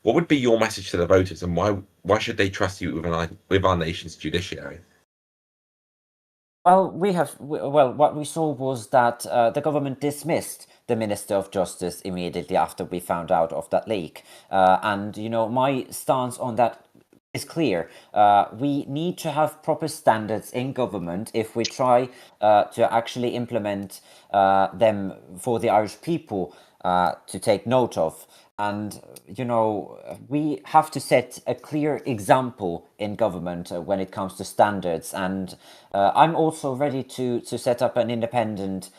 what would be your message to the voters, and why should they trust you with our nation's judiciary? Well, what we saw was that the government dismissed the Minister of Justice immediately after we found out of that leak. And, my stance on that is clear. We need to have proper standards in government if we try to actually implement them for the Irish people to take note of. And, we have to set a clear example in government when it comes to standards. And I'm also ready to set up an independent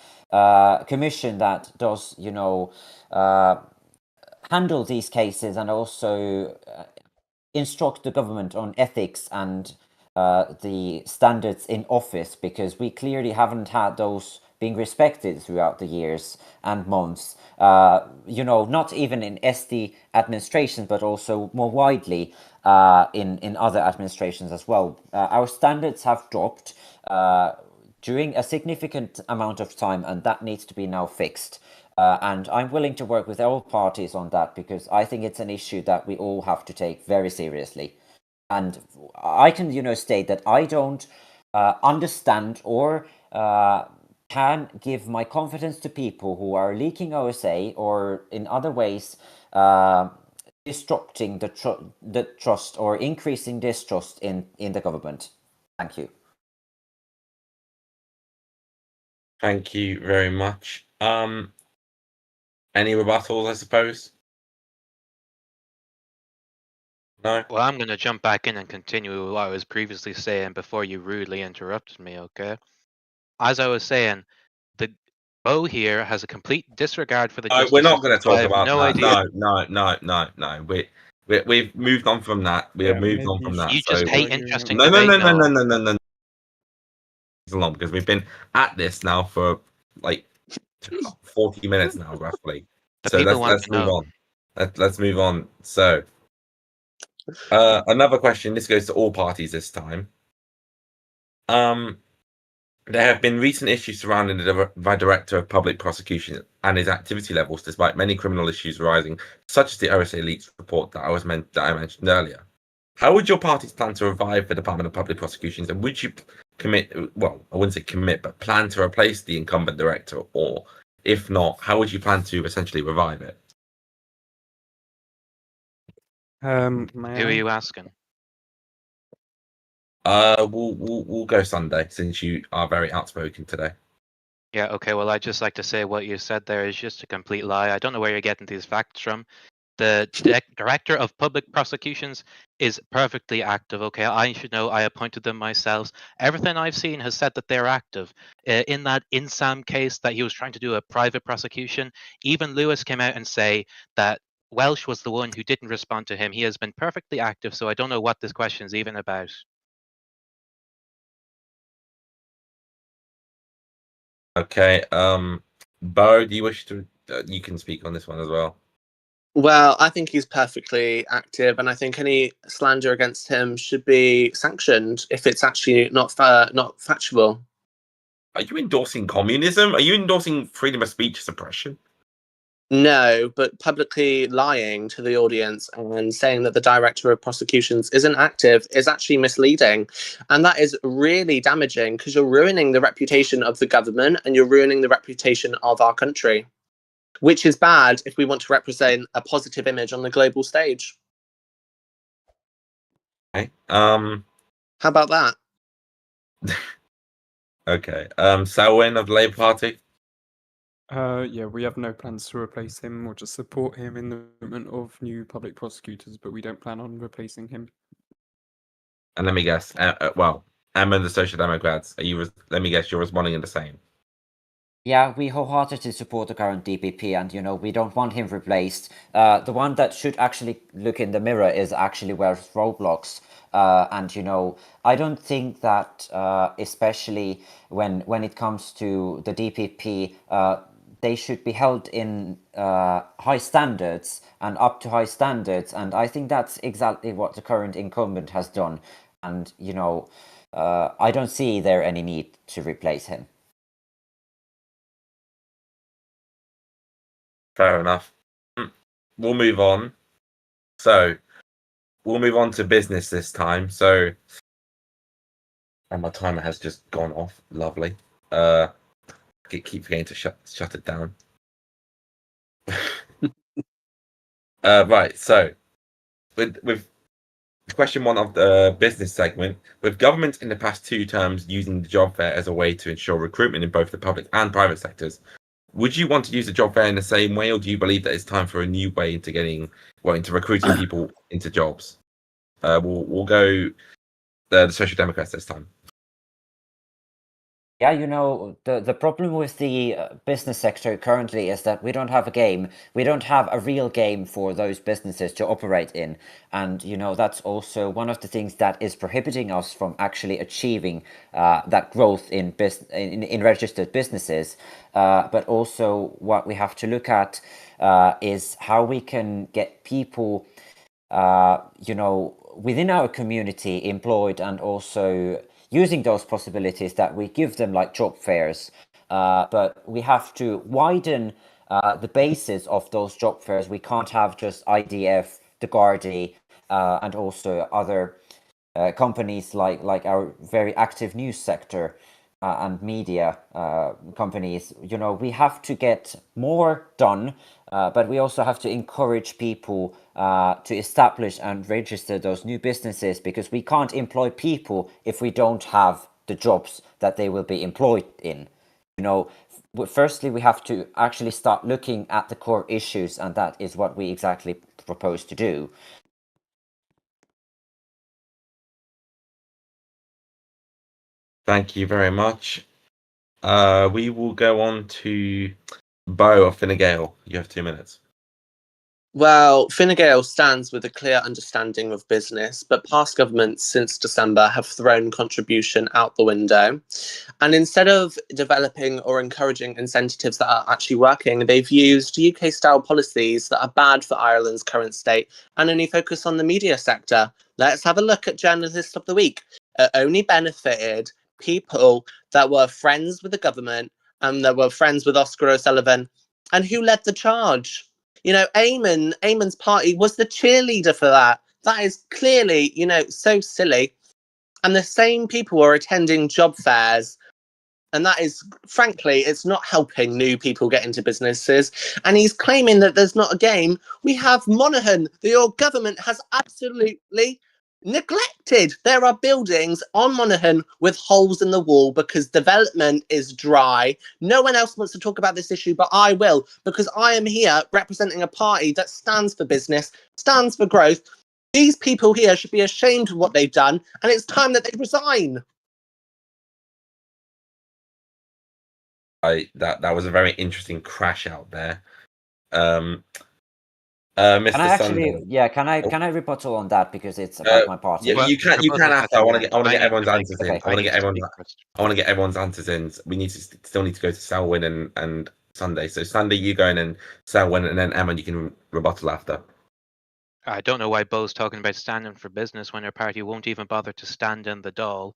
commission that does, handle these cases and also instruct the government on ethics and the standards in office, because we clearly haven't had those being respected throughout the years and months. Not even in SD administrations, but also more widely in other administrations as well. Our standards have dropped during a significant amount of time, and that needs to be now fixed. And I'm willing to work with all parties on that because I think it's an issue that we all have to take very seriously. And I can, state that I don't understand or can give my confidence to people who are leaking OSA or in other ways disrupting the trust or increasing distrust in the government. Thank you. Thank you very much. Any rebuttals, I suppose? No? Well, I'm going to jump back in and continue what I was previously saying before you rudely interrupted me, okay? As I was saying, the Bo here has a complete disregard for the justice We're not going to system, so I talk have about no that. idea. No. We've moved on from that. We have moved on from that. You So just hate interesting no, debate, Noah. no. Long because we've been at this now for like 40 minutes now, roughly. The So people want let's to move know. on. Let's move on. So another question. This goes to all parties this time. There have been recent issues surrounding the Director of Public Prosecution and his activity levels, despite many criminal issues rising, such as the OSA Leaks report that I mentioned earlier. How would your parties plan to revive the Department of Public Prosecutions, and would you I wouldn't say commit, but plan to replace the incumbent director, or if not, how would you plan to essentially revive it? Who are you asking? We'll go Sunday since you are very outspoken today. Yeah, okay, well, I'd just like to say what you said there is just a complete lie. I don't know where you're getting these facts from. The Director of Public Prosecutions is perfectly active, okay? I should know, I appointed them myself. Everything I've seen has said that they're active. In that InSam case that he was trying to do a private prosecution, even Lewis came out and say that Welsh was the one who didn't respond to him. He has been perfectly active, so I don't know what this question is even about. Okay, Bo, do you wish to? You can speak on this one as well. Well, I think he's perfectly active, and I think any slander against him should be sanctioned if it's actually not factual. Are you endorsing communism? Are you endorsing freedom of speech suppression? No, but publicly lying to the audience and saying that the Director of Prosecutions isn't active is actually misleading. And that is really damaging because you're ruining the reputation of the government and you're ruining the reputation of our country, which is bad if we want to represent a positive image on the global stage. Okay. How about that? Okay. Selwyn of the Labour Party. Yeah, we have no plans to replace him or just support him in the recruitment of new public prosecutors, but we don't plan on replacing him. And let me guess. Well, Emma and the Social Democrats. Let me guess. You're responding in the same. Yeah, we wholeheartedly support the current DPP, and we don't want him replaced. The one that should actually look in the mirror is actually Welsh Roblox. And I don't think that, especially when it comes to the DPP, they should be held in high standards and up to high standards. And I think that's exactly what the current incumbent has done. And I don't see there any need to replace him. Fair enough. We'll move on. So we'll move on to business this time. So, and my timer has just gone off. Lovely. Keep forgetting to shut it down. Right. So, with question one of the business segment, with government in the past 2 terms using the job fair as a way to ensure recruitment in both the public and private sectors, would you want to use the job fair in the same way, or do you believe that it's time for a new way into recruiting people into jobs? We'll go the Social Democrats this time. Yeah, the problem with the business sector currently is that we don't have a game. We don't have a real game for those businesses to operate in. And, that's also one of the things that is prohibiting us from actually achieving that growth in registered businesses. But also what we have to look at is how we can get people, within our community employed and also using those possibilities that we give them, like job fairs. But we have to widen the basis of those job fairs. We can't have just IDF, the Gardaí, and also other companies like our very active news sector and media companies. You know, we have to get more done, but we also have to encourage people to establish and register those new businesses, because we can't employ people if we don't have the jobs that they will be employed in. You know, firstly, we have to actually start looking at the core issues, and that is what we exactly propose to do. Thank you very much. We will go on to Bo of Fine Gael. You have 2 minutes. Well, Fine Gael stands with a clear understanding of business, but past governments since December have thrown contribution out the window. And instead of developing or encouraging incentives that are actually working, they've used UK-style policies that are bad for Ireland's current state and only focus on the media sector. Let's have a look at Journalist of the Week. It only benefited people that were friends with the government and that were friends with Oscar O'Sullivan. And who led the charge? You know, Eamon's party was the cheerleader for that. That is clearly, you know, so silly. And the same people were attending job fairs. And that is, frankly, it's not helping new people get into businesses. And he's claiming that there's not a game. We have Monaghan, that your government has absolutely neglected. There are buildings on Monaghan with holes in the wall because development is dry. No one else wants to talk about this issue, but I will, because I am here representing a party that stands for business, stands for growth. These people here should be ashamed of what they've done, and it's time that they resign. That was a very interesting crash out there. Mr. Can I actually, Sunday. can I rebuttal on that, because it's about my party? Yeah, you can after. I want to get everyone's answers in. Okay. I want to get everyone's answers in. We need to still need to go to Selwyn and Sunday. So Sunday, you go in, and Selwyn, and then Emma, you can rebuttal after. I don't know why Bo's talking about standing for business when her party won't even bother to stand in the Dáil.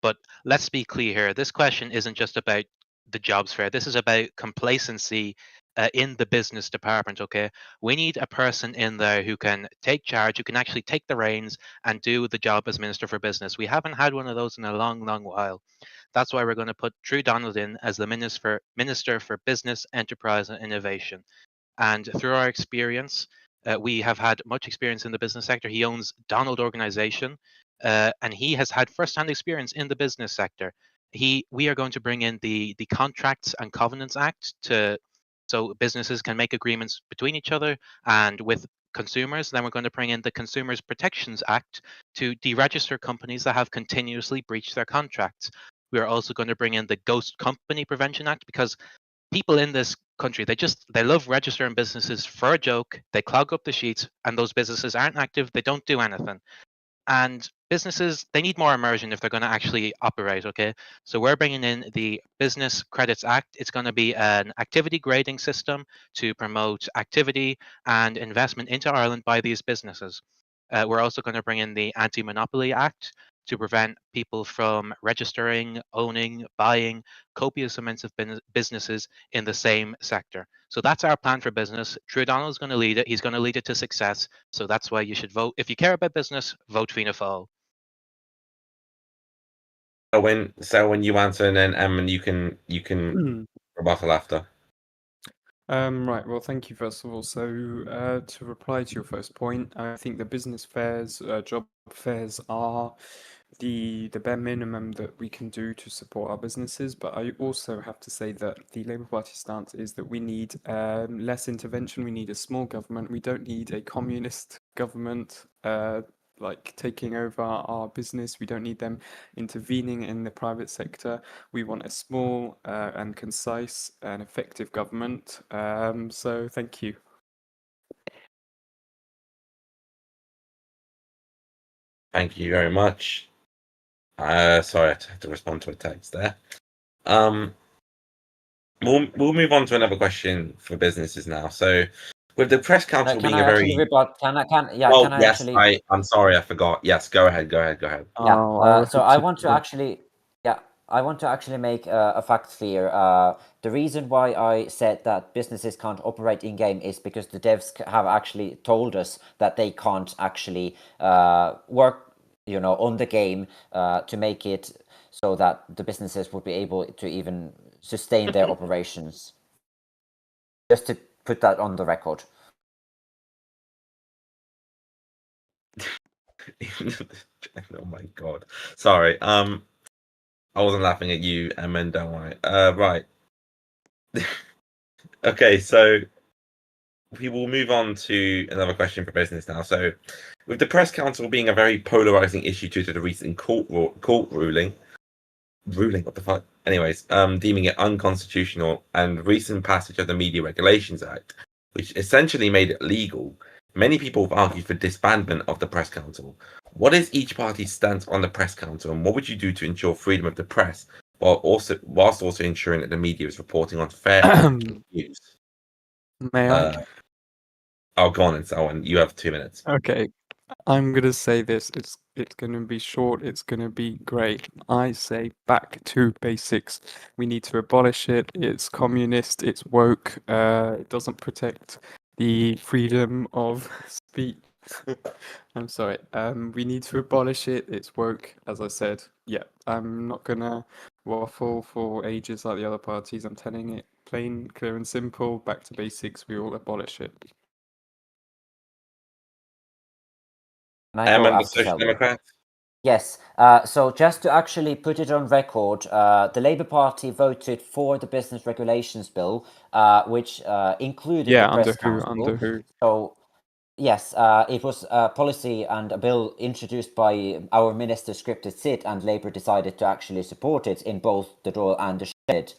But let's be clear here. This question isn't just about the jobs fair. This is about complacency in the business department, okay? We need a person in there who can take charge, who can actually take the reins and do the job as Minister for Business. We haven't had one of those in a long, long while. That's why we're going to put True Donald in as the Minister for Business, Enterprise and Innovation. And through our experience, we have had much experience in the business sector. He owns Donald Organization, and he has had first-hand experience in the business sector. We are going to bring in the Contracts and Covenants Act so businesses can make agreements between each other and with consumers. Then we're going to bring in the Consumers Protections Act to deregister companies that have continuously breached their contracts. We are also going to bring in the Ghost Company Prevention Act, because people in this country, they love registering businesses for a joke. They clog up the sheets, and those businesses aren't active. They don't do anything. And businesses, they need more immersion if they're going to actually operate, okay? So we're bringing in the Business Credits Act. It's going to be an activity grading system to promote activity and investment into Ireland by these businesses. We're also going to bring in the Anti-Monopoly Act to prevent people from registering, owning, buying copious amounts of businesses in the same sector. So that's our plan for business. True Donald is going to lead it. He's going to lead it to success. So that's why you should vote. If you care about business, vote Fianna Fáil. So when you answer, and then Emma, you can rebuttal after. Right, well, thank you, first of all. So, to reply to your first point, I think the business fairs, job fairs are the bare minimum that we can do to support our businesses. But I also have to say that the Labour Party stance is that we need less intervention. We need a small government. We don't need a communist government like taking over our business. We don't need them intervening in the private sector. We want a small and concise and effective government. So thank you. Thank you very much. Sorry, I had to respond to a text there. We'll move on to another question for businesses now. So, with the press council being a very I'm sorry, I forgot. Yes, go ahead. So I want to actually I want to actually make a fact clear. The reason why I said that businesses can't operate in game is because the devs have actually told us that they can't actually work, on the game to make it so that the businesses would be able to even sustain their operations. Just to put that on the record. Oh my god. Sorry. I wasn't laughing at you, Emin, don't worry. Right. Okay, so we will move on to another question for business now. So, with the press council being a very polarizing issue due to the recent court ruling, what the fuck? Anyways, deeming it unconstitutional, and recent passage of the Media Regulations Act, which essentially made it legal, many people have argued for disbandment of the press council. What is each party's stance on the press council, and what would you do to ensure freedom of the press, whilst also ensuring that the media is reporting on fair news? May I? I'll go on and so on. You have 2 minutes. Okay, I'm gonna say this. It's gonna be short. It's gonna be great. I say back to basics. We need to abolish it. It's communist. It's woke. It doesn't protect the freedom of speech. I'm sorry. We need to abolish it. It's woke, as I said. Yeah, I'm not gonna waffle for ages like the other parties. I'm telling it plain, clear, and simple. Back to basics. We all abolish it. And I go And the after Social Selby. Democrats? Yes. So just to actually put it on record, the Labour Party voted for the Business Regulations Bill, which included Yeah, the Press under who? Council. Under who? So yes, it was a policy and a bill introduced by our minister, Scripted Sid, and Labour decided to actually support it in both the Dáil and the Shed.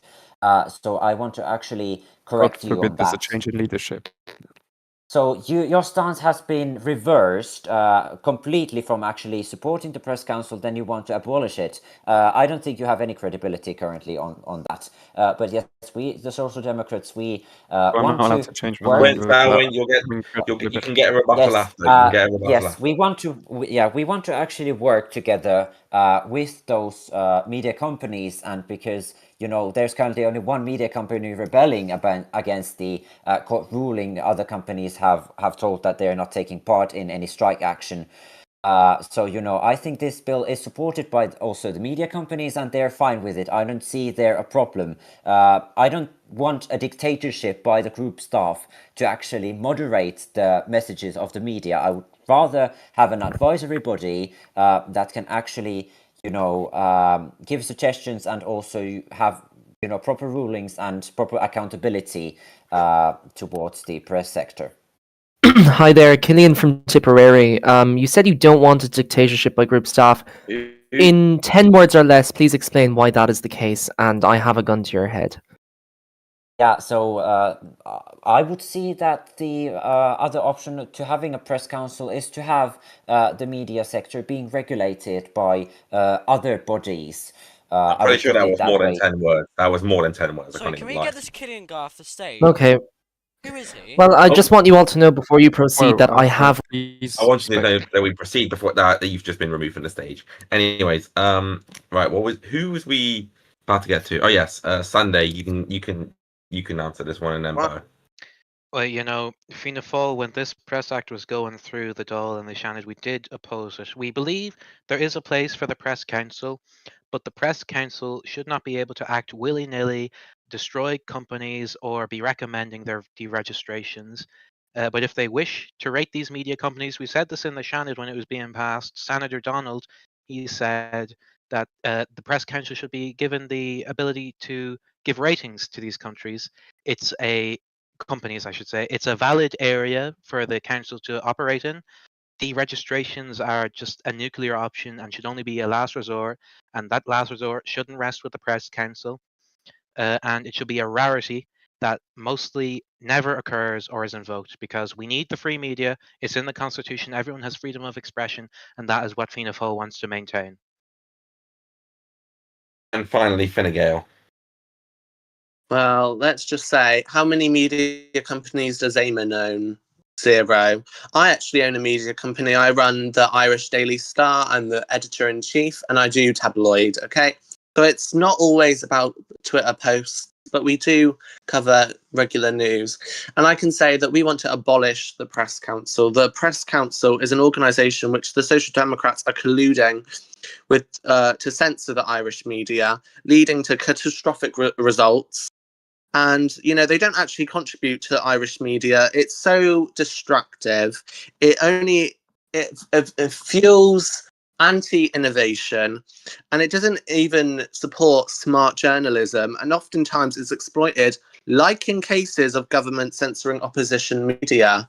So I want to actually correct God you forbid on there's a that. change in leadership. So your stance has been reversed completely from actually supporting the press council. Then you want to abolish it. I don't think you have any credibility currently on that. But yes, we, the Social Democrats, we I'm want not allowed to to change my work. mind. When without Darwin, you incredibility. can get a rebuttal Yes, after. You can get a rebuttal yes, after. we want to. We want to actually work together with those media companies, and because there's currently only one media company rebelling against the court ruling. Other companies have told that they're not taking part in any strike action. So I think this bill is supported by also the media companies, and they're fine with it. I don't see there a problem. I don't want a dictatorship by the group staff to actually moderate the messages of the media. I would rather have an advisory body that can actually, give suggestions and also have proper rulings and proper accountability towards the press sector. Hi there, Killian from Tipperary. You said you don't want a dictatorship by group staff. In 10 words or less, please explain why that is the case, and I have a gun to your head. Yeah, so I would see that the other option to having a press council is to have the media sector being regulated by other bodies. I'm pretty sure that was more than 10 words. That was more than 10 words. Sorry, can we get this Killian guy off the stage? Okay. Who is he? Well, I just want you all to know before you proceed that I have... I want you to know that we proceed before that you've just been removed from the stage. Anyways, right, who was we about to get to? Oh yes, Sunday. You can answer this one and then Bo. Well, Fianna Fáil, when this press act was going through the Dáil and the Seanad, we did oppose it. We believe there is a place for the press council, but the press council should not be able to act willy-nilly, destroy companies, or be recommending their deregistrations. But if they wish to rate these media companies, we said this in the Seanad when it was being passed. Senator Donald, he said that the press council should be given the ability to give ratings to these companies, I should say. It's a valid area for the council to operate in. Deregistrations are just a nuclear option and should only be a last resort, and that last resort shouldn't rest with the press council, and it should be a rarity that mostly never occurs or is invoked, because we need the free media. It's in the constitution. Everyone has freedom of expression, and that is what Fianna Fáil wants to maintain. And finally, Fine Gael. Well, let's just say, how many media companies does Eamon own? 0. I actually own a media company. I run the Irish Daily Star. I'm the editor-in-chief, and I do tabloid, okay? So it's not always about Twitter posts, but we do cover regular news. And I can say that we want to abolish the Press Council. The Press Council is an organisation which the Social Democrats are colluding with to censor the Irish media, leading to catastrophic results. And, you know, they don't actually contribute to the Irish media. It's so destructive. It fuels anti-innovation, and it doesn't even support smart journalism, and oftentimes is exploited, like in cases of government censoring opposition media.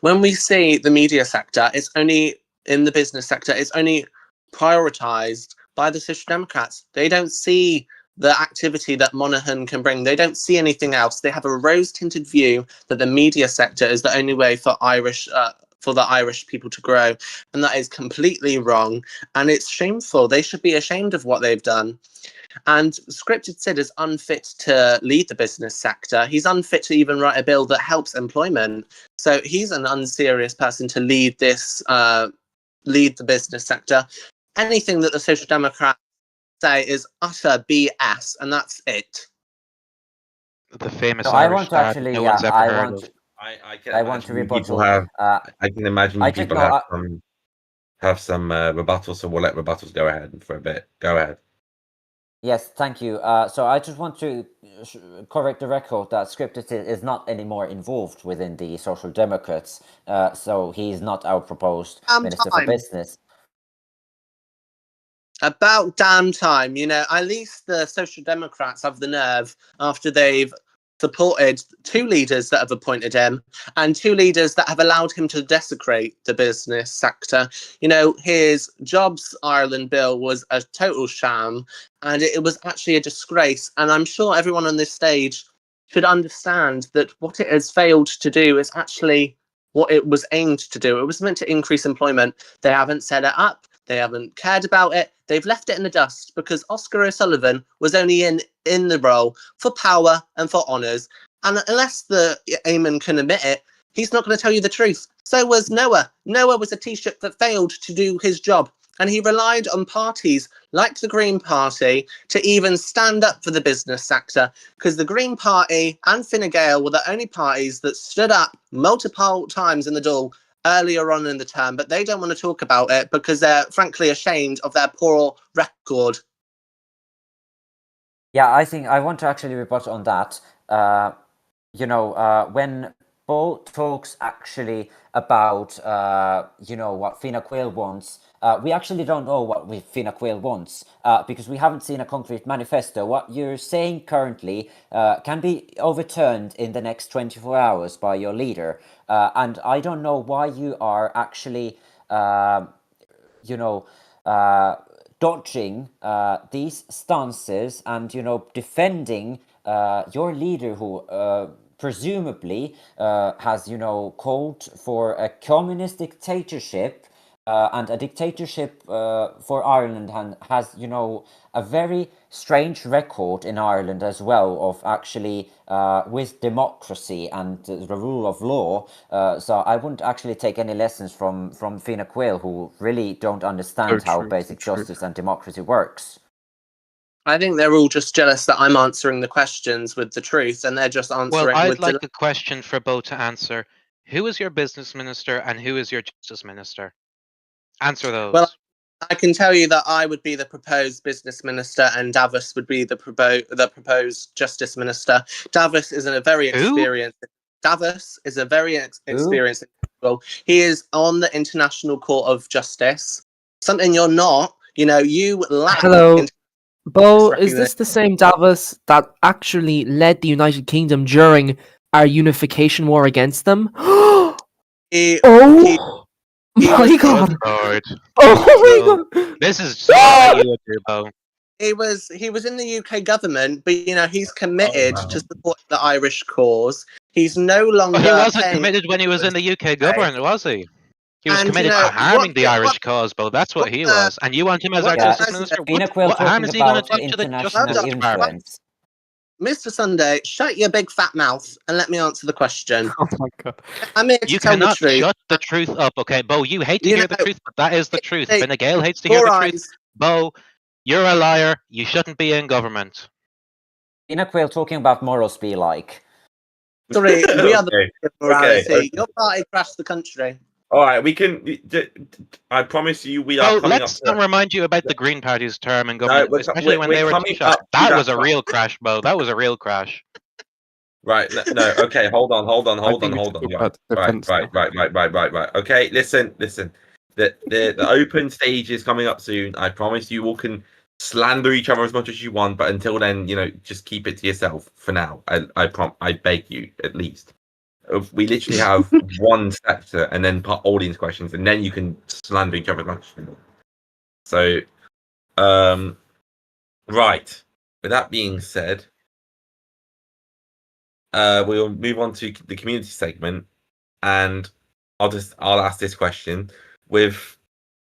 When we see the media sector, it's only in the business sector, it's only prioritised by the Social Democrats. They don't see the activity that Monaghan can bring. They don't see anything else. They have a rose-tinted view that the media sector is the only way for the Irish people to grow, and that is completely wrong, and it's shameful. They should be ashamed of what they've done. And Scripted Sid is unfit to lead the business sector. He's unfit to even write a bill that helps employment. So he's an unserious person to lead the business sector. Anything that the Social Democrats say is utter BS, and that's it. The famous So I Irish want to dad actually, no yeah, one's ever I heard want of. I want to rebuttal. I can imagine I you just people know have some rebuttals, so we'll let rebuttals go ahead for a bit. Go ahead. Yes, thank you. So I just want to correct the record that Scripted is not anymore involved within the Social Democrats. So he's not our proposed Minister for Business. About damn time, you know. At least the Social Democrats have the nerve, after they've supported two leaders that have appointed him and two leaders that have allowed him to desecrate the business sector. You know, his Jobs Ireland bill was a total sham, and it was actually a disgrace. And I'm sure everyone on this stage should understand that what it has failed to do is actually what it was aimed to do. It was meant to increase employment. They haven't set it up. They haven't cared about it. They've left it in the dust because Oscar O'Sullivan was only in the role for power and for honours. And unless the Eamon can admit it, he's not going to tell you the truth. So was Noah. Noah was a Taoiseach that failed to do his job. And he relied on parties like the Green Party to even stand up for the business sector, because the Green Party and Fine Gael were the only parties that stood up multiple times in the Dáil earlier on in the term, but they don't want to talk about it because they're frankly ashamed of their poor record. Yeah, I think I want to actually rebut on that. When Bo talks actually about, what Fine Gael wants, we actually don't know what Fine Gael wants because we haven't seen a concrete manifesto. What you're saying currently can be overturned in the next 24 hours by your leader. And I don't know why you are actually, dodging these stances and, defending your leader who presumably has, called for a communist dictatorship and a dictatorship for Ireland, and has, a very strange record in Ireland as well of actually with democracy and the rule of law. So I wouldn't actually take any lessons from Fine Gael, who really don't understand how basic justice and democracy works. I think they're all just jealous that I'm answering the questions with the truth, and they're just answering Well, I'd with like a question for Bo to answer. Who is your business minister and who is your justice minister? Answer those. Well, I can tell you that I would be the proposed business minister, and Davos would be the proposed justice minister. Davos is a very experienced. Davos is a very experienced individual. He is on the International Court of Justice. Something you're not. You know, you lack. Hello, Bo. Is this the same Davos that actually led the United Kingdom during our unification war against them? My God! Oh my God! This is something that you would do, Bo. He was in the UK government, but he's committed to supporting the Irish cause. He's no longer. Well, he wasn't committed when he was in the UK government, was he? He was committed to harming the Irish cause, Bo. That's what he was. And you want him as our justice minister? What harm is he going to do to the justice department? Mr. Sunday, shut your big fat mouth and let me answer the question. Oh my God! I'm here to you tell cannot the truth. shut the truth up, okay, Bo? You hate to hear the truth, but that is the truth. Fine Gael hates to hear the truth. Bo, You're a liar. You shouldn't be in government. Fianna Fáil talking about morals be like. Sorry, we are the Okay, party of morality. okay. Your party crashed the country. All right, we can. I promise you, we are Bro, coming up. let's not remind you about the Green Party's term in No, government, we're especially when they were coming Taoiseach. up to That was a part. real crash, bro. That was a real crash. Right. No. Okay. Hold on. I think we should talk about the defense now. Right. Okay. Listen. The open stage is coming up soon. I promise you all can slander each other as much as you want, but until then, just keep it to yourself for now. I beg you, at least. We literally have one sector and then audience questions, and then you can slander each other as much as you want. So, right. With that being said, we'll move on to the community segment, and I'll ask this question with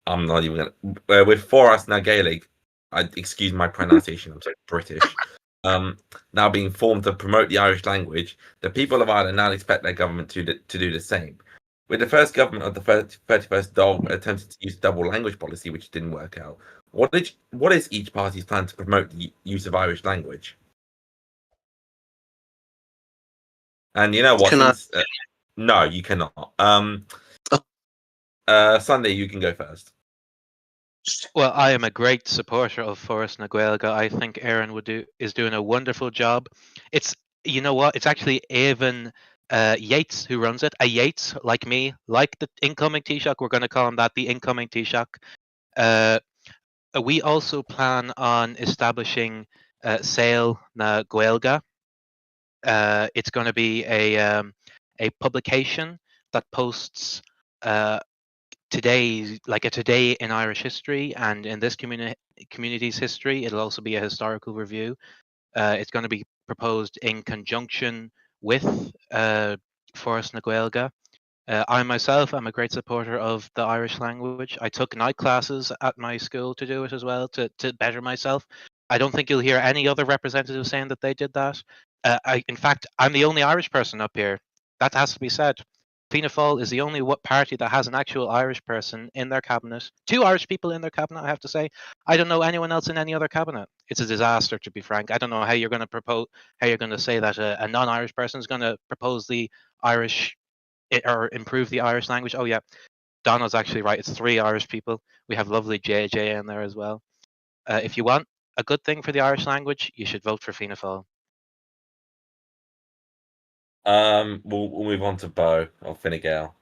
Forrest na Gaelic. Excuse my pronunciation. I'm so British. Now being formed to promote the Irish language, the people of Ireland now expect their government to do the same. With the first government of the 31st Dáil attempted to use double language policy, which didn't work out. What is each party's plan to promote the use of Irish language? And you know what? No, you cannot. Sunday, you can go first. Well, I am a great supporter of Forrest na Gaeilge. I think Aaron is doing a wonderful job. You know what? It's actually Evan Yates who runs it. A Yates, like me, like the incoming Taoiseach. We're going to call him that, the incoming Taoiseach. We also plan on establishing Sail na Gaeilge. It's going to be a publication that posts today in Irish history and in this community's history. It'll also be a historical review. It's going to be proposed in conjunction with Forrest na Gaeilge. I myself am a great supporter of the Irish language. I took night classes at my school to do it as well, to better myself. I don't think you'll hear any other representative saying that they did that. In fact, I'm the only Irish person up here. That has to be said. Fianna Fáil is the only party that has an actual Irish person in their cabinet. 2 Irish people in their cabinet, I have to say. I don't know anyone else in any other cabinet. It's a disaster, to be frank. I don't know how you're going to say that a non-Irish person is going to propose the Irish or improve the Irish language. Oh yeah, Donald's actually right. It's 3 Irish people. We have lovely JJ in there as well. If you want a good thing for the Irish language, you should vote for Fianna Fáil. We'll move on to Bo or Fine Gael.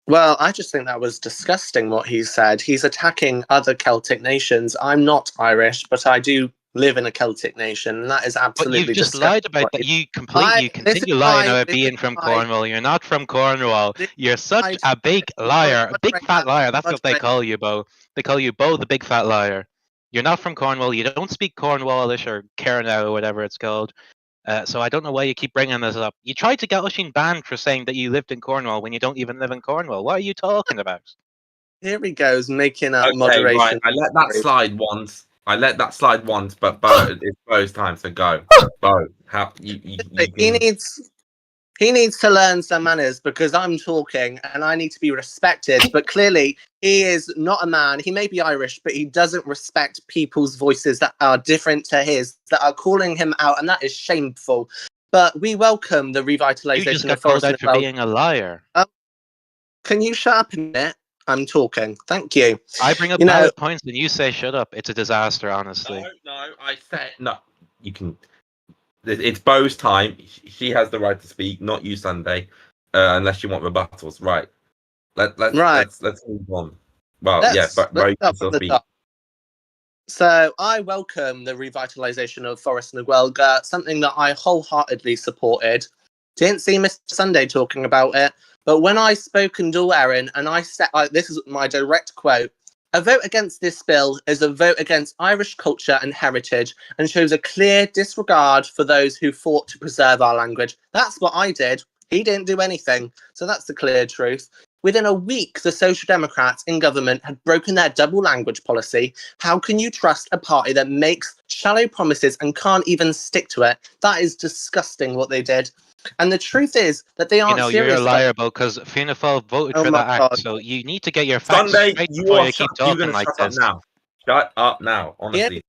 Well, I just think that was disgusting what he said. He's attacking other Celtic nations. I'm not Irish, but I do live in a Celtic nation, and that is absolutely But you just disgusting. lied about that. You continue lying about being from Cornwall. You're not from Cornwall. You're such a big liar, a big fat liar. That's what they call you, Bo. They call you Bo the big fat liar. You're not from Cornwall. You don't speak Cornwallish or Kernow or whatever it's called. So I don't know why you keep bringing this up. You tried to get Oisin banned for saying that you lived in Cornwall when you don't even live in Cornwall. What are you talking about? Here he goes, making up Okay, moderation. right. I let that slide once, but Bo, it's Bo's time, so go. Bo, He needs to learn some manners because I'm talking and I need to be respected. But clearly, he is not a man. He may be Irish, but he doesn't respect people's voices that are different to his, that are calling him out, and that is shameful. But we welcome the revitalisation You just got of Forrest called out for being a liar. Can you shut up a minute? I'm talking. Thank you. I bring up valid points and you say shut up. It's a disaster, honestly. No, I said no. You can. It's Bo's time. She has the right to speak, not you, Sunday, unless you want rebuttals. Right. Let's move on. Well, but Bo can still speak. So I welcome the revitalisation of Forrest na Gaeilge, something that I wholeheartedly supported. Didn't see Mr. Sunday talking about it, but when I spoke in Dáil Éireann, and I said, this is my direct quote, a vote against this bill is a vote against Irish culture and heritage and shows a clear disregard for those who fought to preserve our language. That's what I did. He didn't do anything. So that's the clear truth. Within a week, the Social Democrats in government had broken their double language policy. How can you trust a party that makes shallow promises and can't even stick to it? That is disgusting what they did. And the truth is that they aren't serious. You're a liar, because Fianna Fáil voted for that act, so you need to get your facts straight before you keep talking like this. Shut up now, honestly.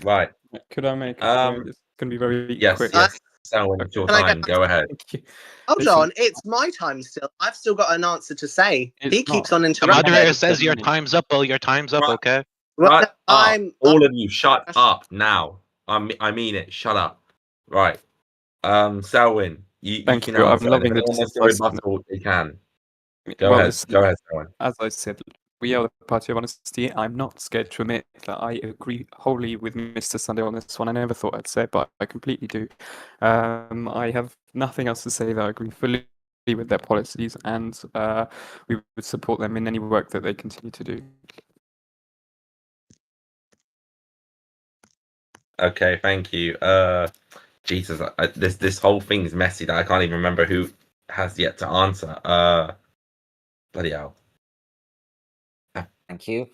Right. Could I make a point? It's going to be very Yes, quick. yes. Selwyn, it's your Can I time. Go ahead. Thank you. Hold Listen, on, it's my time still. I've still got an answer to say. It's He keeps not. on The interrupting. moderator says your Germany. time's up, Bill. Your time's up, Right. okay? Well, Shut no, up. I'm All of you, shut up now. I mean it. Shut up. Right. Selwyn, you Thank can you. I'm answer. And loving if the anyone wants to decisiveness. rebuttal, they can. Go Well, ahead. listen, Go ahead, Selwyn. as I said, we are the party of honesty. I'm not scared to admit that I agree wholly with Mr. Sunday on this one. I never thought I'd say it, but I completely do. I have nothing else to say that I agree fully with their policies, and we would support them in any work that they continue to do. Okay, thank you. Jesus, this whole thing is messy that I can't even remember who has yet to answer. Bloody hell. Thank you.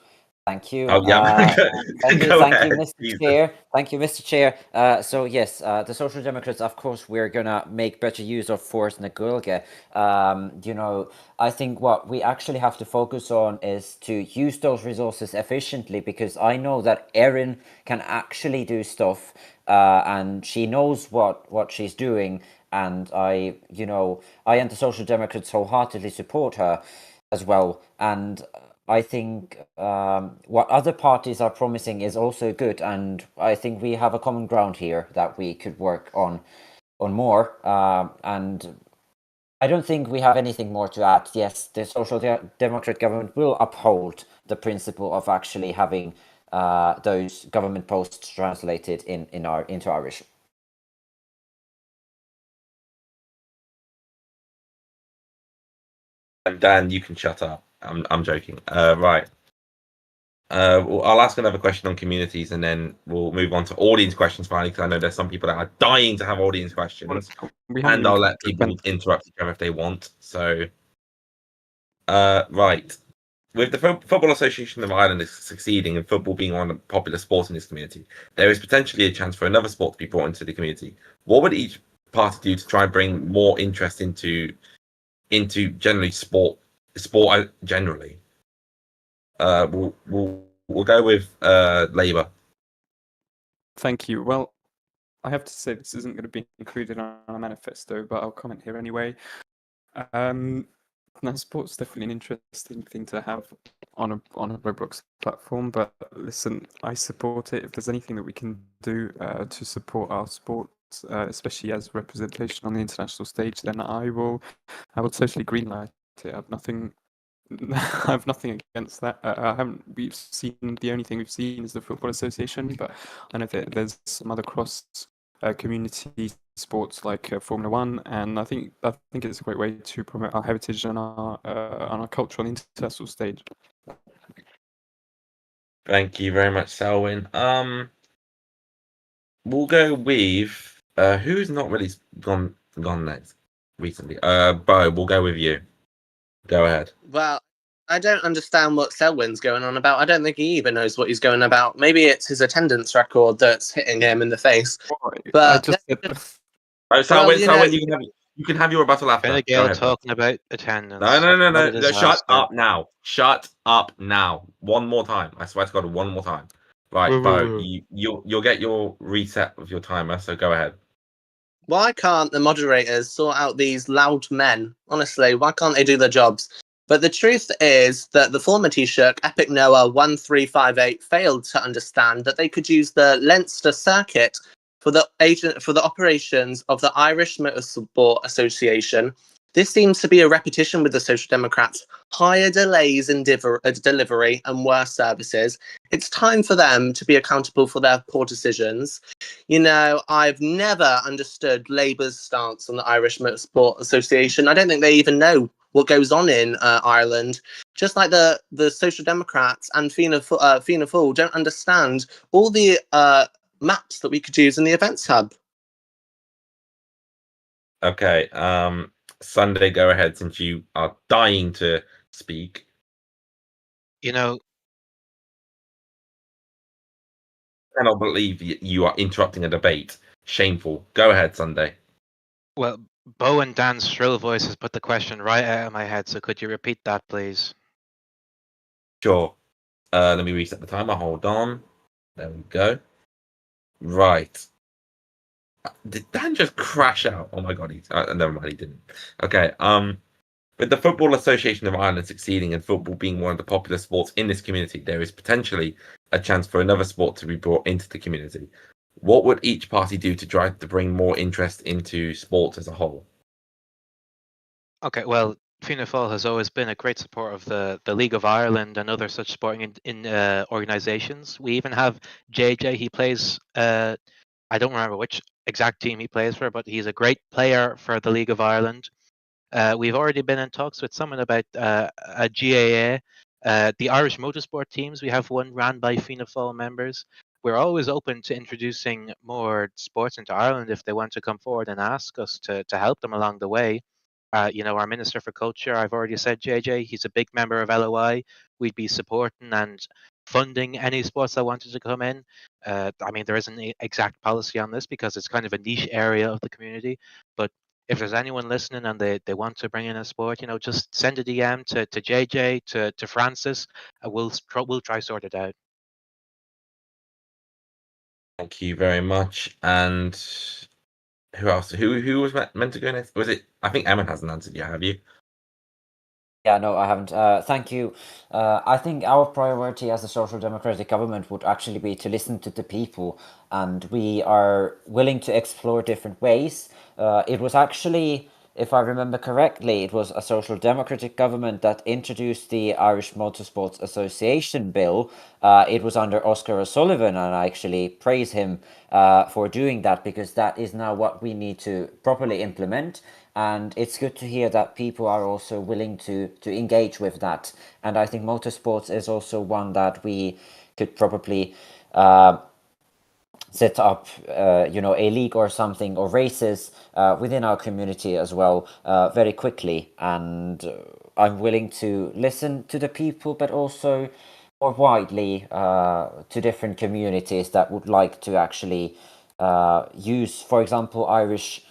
Thank you. Oh yeah. Thank you, Go thank ahead, you, Mr. Jesus. Chair. Thank you, Mr. Chair. So yes, the Social Democrats, of course, we're gonna make better use of Force Nagulga. I think what we actually have to focus on is to use those resources efficiently, because I know that Erin can actually do stuff, and she knows what she's doing, and I and the Social Democrats wholeheartedly support her as well, and I think what other parties are promising is also good, and I think we have a common ground here that we could work on more. And I don't think we have anything more to add. Yes, the Social Democrat government will uphold the principle of actually having those government posts translated into Irish. And Dan, you can shut up. I'm joking. Right. Well, I'll ask another question on communities, and then we'll move on to audience questions finally, because I know there's some people that are dying to have audience questions, We haven't and I'll even let people interrupt each other if they want. So, right, with the Football Association of Ireland is succeeding and football being one of the popular sports in this community, there is potentially a chance for another sport to be brought into the community. What would each party do to try and bring more interest into generally sport generally? We'll go with Labour. Thank you. Well, I have to say this isn't going to be included on our manifesto, but I'll comment here anyway. Now, sport's definitely an interesting thing to have on a Roblox platform, but listen, I support it. If there's anything that we can do to support our sports, especially as representation on the international stage, then I will totally greenlight it. I have nothing. I have nothing against that. The only thing we've seen is the Football Association, but I know that there's some other cross community sports like Formula One, and I think it's a great way to promote our heritage and our culture on the international stage. Thank you very much, Selwyn. We'll go with who's not really gone next recently. Bo, we'll go with you. Go ahead. Well, I don't understand what Selwyn's going on about. I don't think he even knows what he's going about. Maybe it's his attendance record that's hitting him in the face. But Selwyn, Well, you can have your rebuttal after. Fine Go Gael ahead. talking about attendance. No. What a Shut disaster. up now. Shut up now. One more time. I swear to God, one more time. Right, Bo, you'll get your reset of your timer, so go ahead. why can't the moderators sort out these loud men? Honestly, why can't they do their jobs? But the truth is that the former Taoiseach, Epic Noah 1358, failed to understand that they could use the Leinster circuit for the operations of the Irish Motorsport Association. This seems to be a repetition with the Social Democrats. Higher delays in delivery and worse services. It's time for them to be accountable for their poor decisions. I've never understood Labour's stance on the Irish Motorsport Association. I don't think they even know what goes on in Ireland. Just like the Social Democrats and Fianna Fáil don't understand all the maps that we could use in the Events Hub. Okay, Sunday, go ahead, since you are dying to speak. You cannot believe you are interrupting a debate. Shameful. Go ahead, Sunday. well, Bo and Dan's shrill voices put the question right out of my head, so could you repeat that, please? Sure. Let me reset the timer. Hold on. There we go. Right. Did Dan just crash out? Oh my god, never mind, he didn't. Okay. With the Football Association of Ireland succeeding and football being one of the popular sports in this community, there is potentially a chance for another sport to be brought into the community. What would each party do to bring more interest into sports as a whole? Okay, well, Fianna Fáil has always been a great supporter of the League of Ireland and other such sporting organisations. We even have JJ. He plays. I don't remember which exact team he plays for, but he's a great player for the League of Ireland. We've already been in talks with someone about a GAA. The Irish motorsport teams, we have one ran by Fianna Fáil members. We're always open to introducing more sports into Ireland if they want to come forward and ask us to help them along the way. Our Minister for Culture, I've already said, JJ, he's a big member of LOI. We'd be supporting and funding any sports that wanted to come in. I mean, there isn't an exact policy on this because it's kind of a niche area of the community, but if there's anyone listening and they want to bring in a sport, just send a DM to JJ, to Francis, and we'll try sort it out. Thank you very much. And who else? Who was meant to go next? Was it? I think Emma hasn't answered yet. Have you? Yeah, no, I haven't. Thank you. I think our priority as a social democratic government would actually be to listen to the people, and we are willing to explore different ways. It was actually, if I remember correctly, it was a social democratic government that introduced the Irish Motorsports Association bill. It was under Oscar O'Sullivan, and I actually praise him for doing that, because that is now what we need to properly implement. And it's good to hear that people are also willing to engage with that. And I think motorsports is also one that we could probably set up, a league or something, or races within our community as well, very quickly. And I'm willing to listen to the people, but also more widely to different communities that would like to actually use, for example, Irish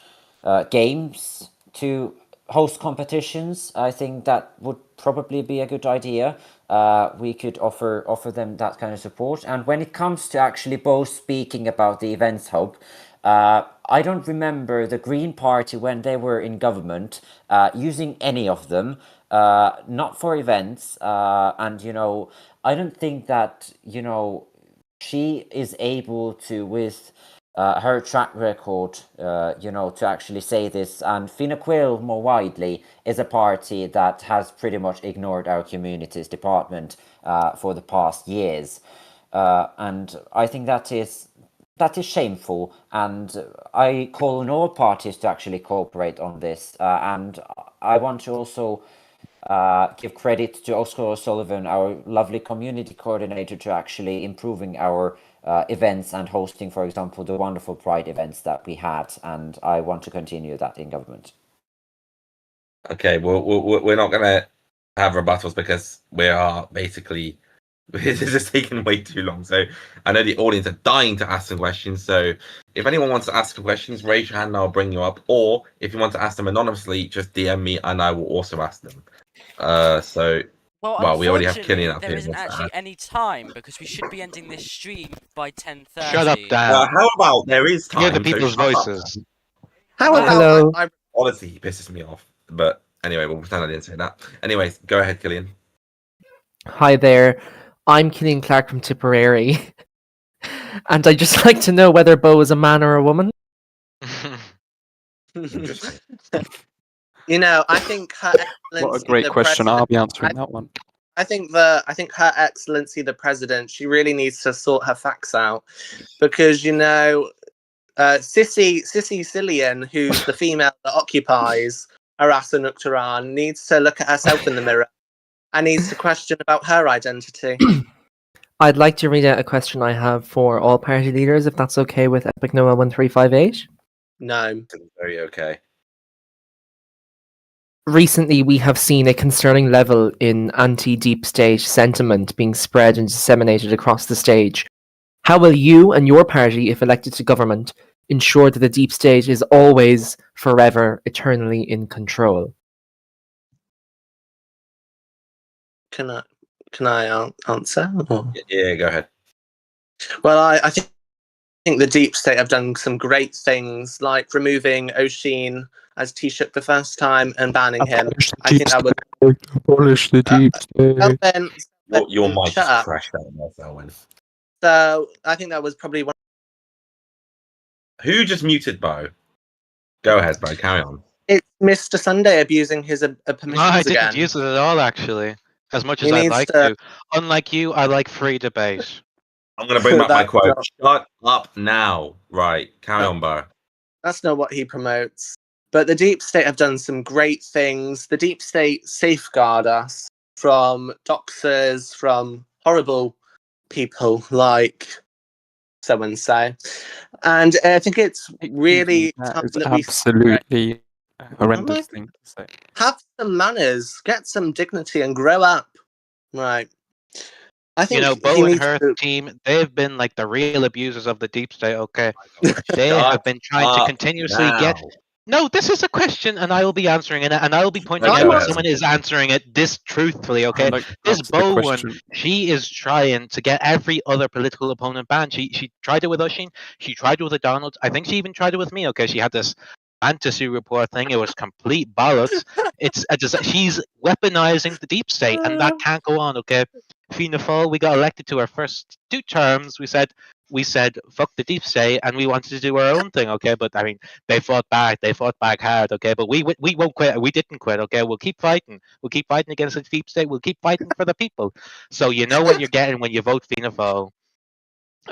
games to host competitions. I think that would probably be a good idea. We could offer them that kind of support. And when it comes to actually both speaking about the events hub, I don't remember the Green Party when they were in government using any of them, not for events. And I don't think that she is able to, with her track record, to actually say this. And Fine Gael, more widely, is a party that has pretty much ignored our communities department for the past years. And I think that is shameful. And I call on all parties to actually cooperate on this. And I want to also give credit to Oscar O'Sullivan, our lovely community coordinator, to actually improving our events and hosting, for example, the wonderful Pride events that we had. And I want to continue that in government. Okay, we're not going to have rebuttals because we are basically, this is just taking way too long. So I know the audience are dying to ask some questions. So if anyone wants to ask some questions, raise your hand and I'll bring you up. Or if you want to ask them anonymously, just DM me and I will also ask them. Well, we already have Killian up there here. isn't actually any time, because we should be ending this stream by 10:30. Shut up, Dan. How about there is time? Hear the so people's shut up. voices. How about Hello. Honestly, he pisses me off. But anyway, we'll pretend I didn't say that. Anyways, go ahead, Killian. Hi there. I'm Killian Clark from Tipperary. And I'd just like to know whether Bo is a man or a woman. I think Her Excellency. What a great the question. President- I'll be answering that one. I think Her Excellency the President, she really needs to sort her facts out, because Sissy Cillian, who's the female that occupies Arasa Nuktaran, needs to look at herself in the mirror and needs to question about her identity. I'd like to read out a question I have for all party leaders, if that's okay with Epic Noah 1358. No. Very okay. Recently, we have seen a concerning level in anti-deep state sentiment being spread and disseminated across the stage. How will you and your party, if elected to government, ensure that the deep state is always, forever, eternally in control? Can Can I answer? Or? Yeah, go ahead. Well, I think the deep state have done some great things, like removing Oshin as Taoiseach the first time and banning him. I think that would abolish the deep state. Selwyn, Your mic shut just up. crashed out there, Selwyn. So I think that was probably one. Who just muted Bo? Go ahead, Bo. Carry on. It's Mr. Sunday abusing his permissions No, I didn't again. use it at all, actually. As much as He I'd needs like to. Unlike you, I like free debate. I'm going to bring back my That's quote. not- Shut up now. Right. Carry on, Bo. That's not what he promotes. But the deep state have done some great things. The deep state safeguard us from doxers, from horrible people like so and so. And I think it's really That time is that we absolutely a horrendous thing to say. have some manners, get some dignity, and grow up. Right. I think You know, he Bo and needs her to- team, they've been like the real abusers of the deep state, okay? They Shut have been trying to up continuously get... now. No, this is a question, and I will be answering it, and I will be pointing Okay, out go when ahead. someone is answering it this truthfully, okay? Like, This that's the Bo one, question. she is trying to get every other political opponent banned. She tried it with Oisin, she tried it with Donald. I think she even tried it with me, okay? She had this fantasy report thing. It was complete bollocks. She's weaponizing the deep state, and that can't go on, okay? Fianna Fáil, we got elected to our first 2 terms. We said fuck the deep state, and we wanted to do our own thing, okay? But I mean, they fought back hard, okay? But we won't quit. We didn't quit, okay? We'll keep fighting. We'll keep fighting against the deep state. We'll keep fighting for the people. So you know what you're getting when you vote Fianna Fáil.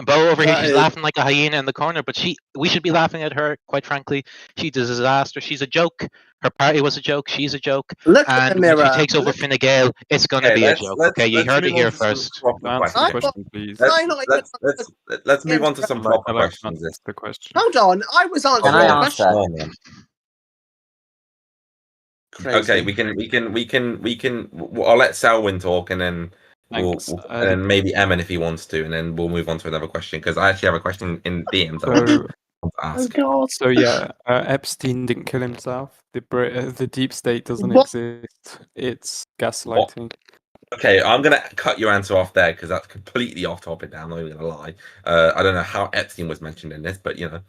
Bo over here, That she's is- laughing like a hyena in the corner, but we should be laughing at her, quite frankly. She's a disaster. She's a joke. Her party was a joke. She's a joke. Look at And the when mirror. she takes over Look- Fine Gael, it's going to be a joke. Okay, you heard it move on here to some first. proper Answer the I- questions. question, please. I not even- Let's move on to some Like, proper Alex, questions. that's the question. Hold on, I was answering Can I the answer? question. Crazy. Okay, I'll let Selwyn talk, and then Thanks. and then maybe Emin if he wants to, and then we'll move on to another question because I actually have a question in DMs. I want So, to ask. God. so yeah, Epstein didn't kill himself. The deep state doesn't What? exist. It's gaslighting. Okay, I'm gonna cut your answer off there because that's completely off topic. Now, I'm not even gonna lie. I don't know how Epstein was mentioned in this, but you know.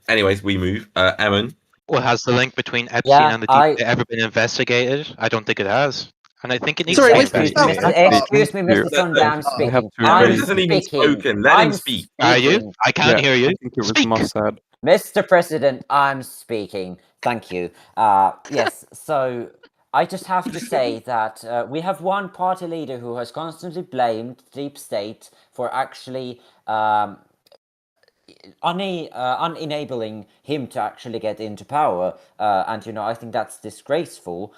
Anyways, we move. Emin. Well, has the link between Epstein Yeah, and the deep state ever been investigated? I don't think it has. And I think it needs Sorry, to be which- investigated. Excuse me, Mr. Sunday, I'm I speaking. have to I'm agree. He hasn't even speaking. spoken. Let him I'm speak. Are you? speaking. I can't hear you. I think it was Speak. Mossad. Mr. President, I'm speaking. Thank you. Yes, so I just have to say that we have one party leader who has constantly blamed Deep State for actually unenabling him to actually get into power. And, you know, I think that's disgraceful,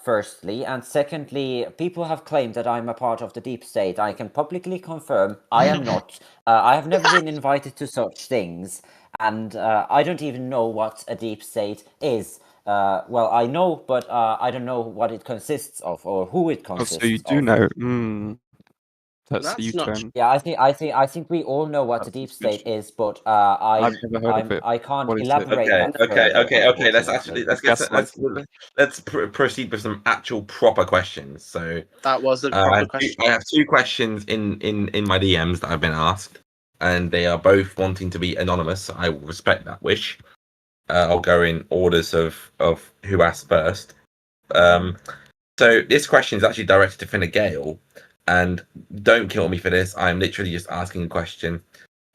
firstly. And secondly, people have claimed that I'm a part of the Deep State. I can publicly confirm I am not. I have never been invited to such things. And I don't even know what a deep state is. Well, I know, but I don't know what it consists of or who it Oh, consists so you do of. know. That's the That's not U-turn. Yeah, I think we all know what the That's deep good. state is, but I've never heard of it. I can't What is it? elaborate that further, Okay. Let's unfortunately. let's proceed with some actual proper questions. So That was a I proper have question. I have 2 questions in my DMs that I've been asked, and they are both wanting to be anonymous. So I will respect that wish. I'll go in orders of who asked first. So this question is actually directed to Fine Gael, and don't kill me for this. I'm literally just asking a question.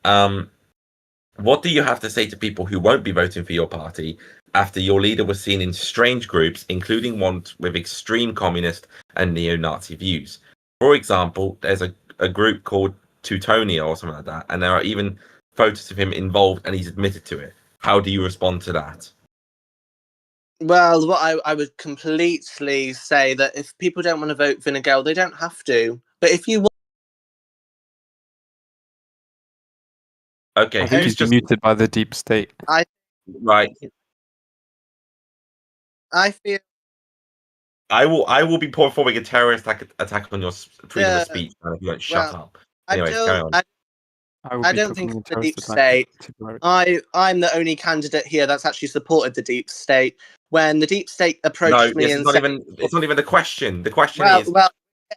What do you have to say to people who won't be voting for your party after your leader was seen in strange groups, including one with extreme communist and neo-Nazi views? For example, there's a group called Teutonia or something like that, and there are even photos of him involved, and he's admitted to it. How do you respond to that? Well, what I would completely say that if people don't want to vote Fine Gael, they don't have to. But if you want, Okay, I think who's he's just muted by the deep state. right? I feel I will be performing a terrorist attack on your freedom Yeah, of speech, and if you don't shut well, up. Anyways, carry on. I don't think the deep state- I'm the only candidate here that's actually supported the deep state. When the deep state approached No, me it's and not said, even. It's not even the question. The question well, is, well,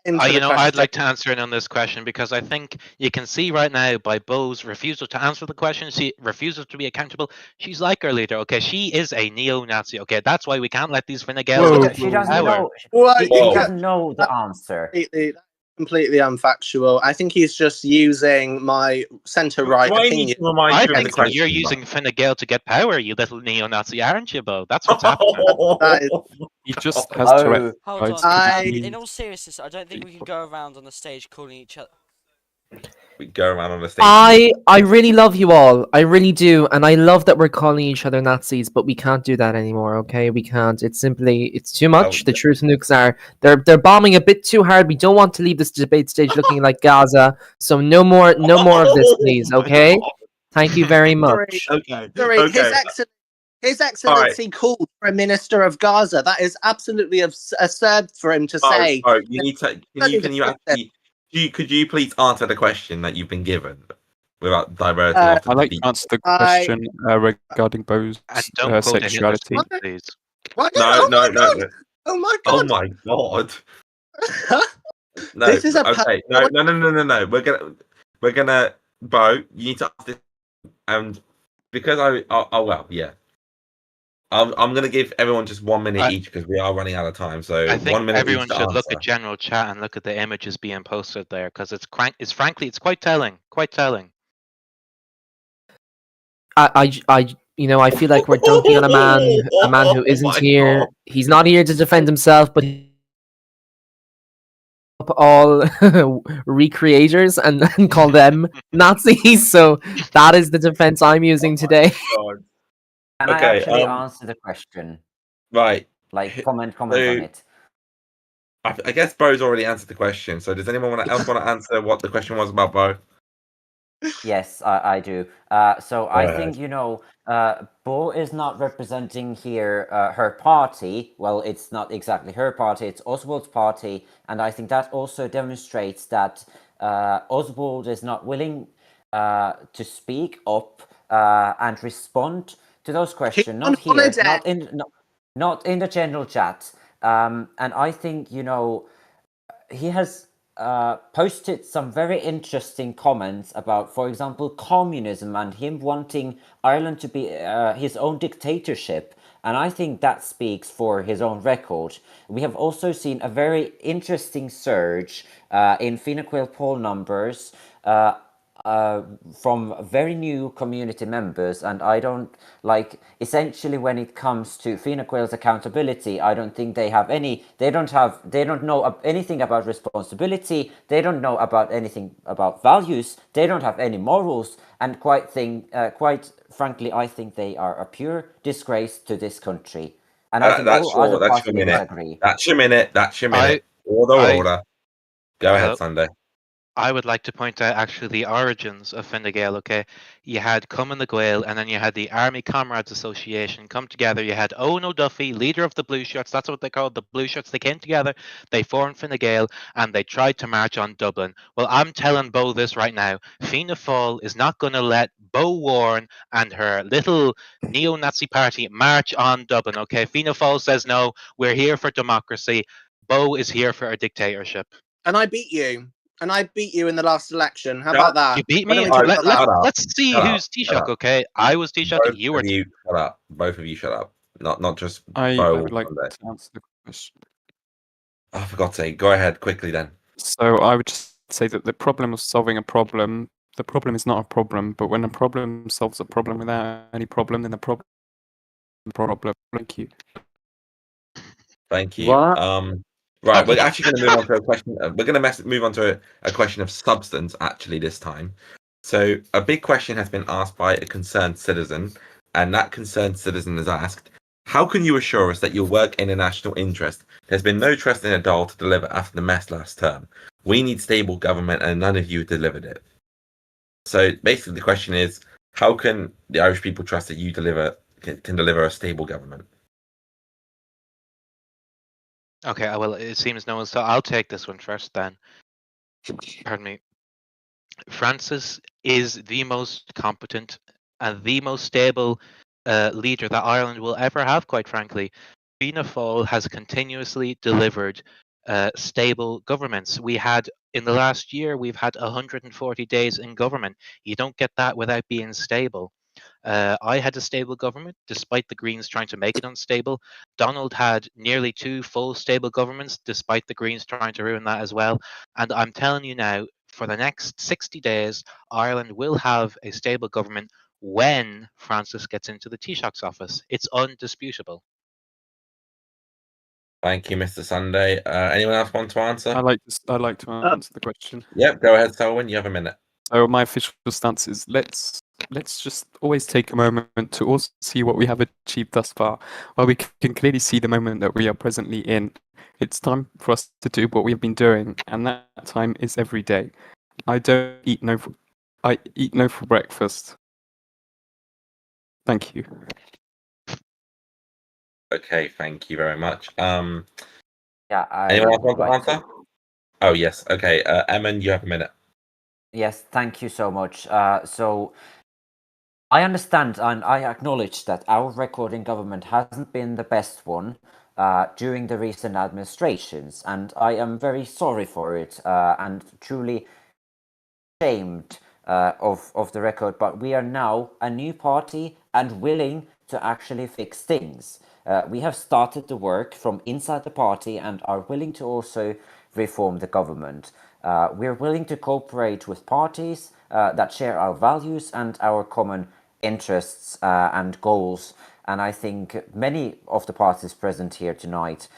into the question. I'd like to answer in on this question because I think you can see right now by Bo's refusal to answer the question, she refuses to be accountable. She's like her leader, okay? She is a neo-Nazi, okay? That's why we can't let these Fine Gael Whoa, get She whoa, doesn't power. know. Well, She Whoa. doesn't know the answer. completely unfactual. I think he's just using my centre-right Do I need opinion. to remind I you of the think question? you're using Fine Gael to get power, you little neo-Nazi, aren't you, Bo? That's what's happening. That is- He just has Oh, Tourette's. Hold guys. on. I- In all seriousness, I don't think we can go around on the stage calling each other. We go around on the stage. I really love you all. I really do, and I love that we're calling each other Nazis, but we can't do that anymore. Okay, we can't. It's too much. The truth nukes are they're bombing a bit too hard. We don't want to leave this debate stage looking like Gaza. So no more of this, please. Okay. Thank you very much. Okay. Sorry, Okay. His Excellency called for a minister of Gaza. That is absolutely absurd for him to say. Oh, you need to. Could you please answer the question that you've been given without diverting off to I'd the like deep? to answer the question regarding Bo's And don't quote a Hitler sexuality. speech, please. What? No, Oh no, my no, God! no. Oh my Oh God! my god. No, This is a okay. No. We're gonna Bo, you need to ask this, and because well, yeah. I'm gonna give everyone just 1 minute I- each because we are running out of time. So I 1 think minute everyone each to should look answer. at general chat and look at the images being posted there because it's frankly it's quite telling. Quite telling. I I feel like we're dunking on a man who Oh isn't my here. God. He's not here to defend himself, but all recreators and call them Nazis. So that is the defense I'm using today. God. Can Okay, I actually answer the question? Right. Like, comment on So- it. I guess Bo's already answered the question. So does anyone else want to answer what the question was about Bo? Yes, I do. So I think, Bo is not representing here her party. Well, it's not exactly her party, it's Oswald's party. And I think that also demonstrates that Oswald is not willing to speak up and respond to those questions. Not here, not in the general chat. And I think, he has posted some very interesting comments about, for example, communism and him wanting Ireland to be his own dictatorship. And I think that speaks for his own record. We have also seen a very interesting surge in Fine Gael poll numbers from very new community members, and I don't essentially when it comes to Fine Gael's accountability, I don't think they don't know anything about responsibility, they don't know about anything about values, they don't have any morals, and quite frankly, I think they are a pure disgrace to this country. And I think all other party leaders agree. That's your minute. Order. Go ahead, Hello? Sunday. I would like to point out actually the origins of Fine Gael, okay? You had Cumann na Gael, and then you had the Army Comrades Association come together. You had Owen O'Duffy, leader of the Blue Shirts, that's what they called the Blue Shirts. They came together, they formed Fine Gael, and they tried to march on Dublin. Well, I'm telling Bo this right now. Fianna Fáil is not going to let Bo Warren and her little neo-Nazi party march on Dublin, okay? Fianna Fáil says no, we're here for democracy. Bo is here for a dictatorship. And I beat you. And I beat you in the last election. How about that? You beat Why me. don't we talk about that? Let's see Shut who's up. Taoiseach, okay? I was Taoiseach, you were. Shut up. Both of you shut up. Not just I Bo. would like Sunday. to answer the question. Oh, for God's sake, go ahead quickly then. So I would just say that the problem of solving a problem, the problem is not a problem, but when a problem solves a problem without any problem, then the problem. Thank you. Thank you. What? Right, we're actually going to move on to a question. We're going to move on to a question of substance actually this time. So a big question has been asked by a concerned citizen, and that concerned citizen has asked, how can you assure us that your work in the national interest? There's been no trust in a doll to deliver after the mess last term. We need stable government, and none of you delivered it. So basically the question is, how can the Irish people trust that you can deliver a stable government? Okay, well, it seems no one. So I'll take this one first then. Pardon me. Francis is the most competent and the most stable leader that Ireland will ever have, quite frankly. Fianna Fáil has continuously delivered stable governments. We had in the last year, we've had 140 days in government. You don't get that without being stable. I had a stable government, despite the Greens trying to make it unstable. Donald had nearly 2 full stable governments, despite the Greens trying to ruin that as well. And I'm telling you now, for the next 60 days, Ireland will have a stable government when Francis gets into the Taoiseach's office. It's undisputable. Thank you, Mr. Sunday. Anyone else want to answer? I like to answer the question. Yep, go ahead, Selwyn. You have a minute. So my official stance is let's just always take a moment to also see what we have achieved thus far. While we can clearly see the moment that we are presently in, it's time for us to do what we've been doing, and that time is every day. I eat no for breakfast. Thank you. Okay, thank you very much. Yeah, Anyone else want to like answer? Oh, yes. Okay, Eamon, you have a minute. Yes, thank you so much. So I understand and I acknowledge that our record in government hasn't been the best one during the recent administrations, and I am very sorry for it and truly ashamed of the record. But we are now a new party and willing to actually fix things. We have started the work from inside the party and are willing to also reform the government. We're willing to cooperate with parties that share our values and our common interests and goals. And I think many of the parties present here tonight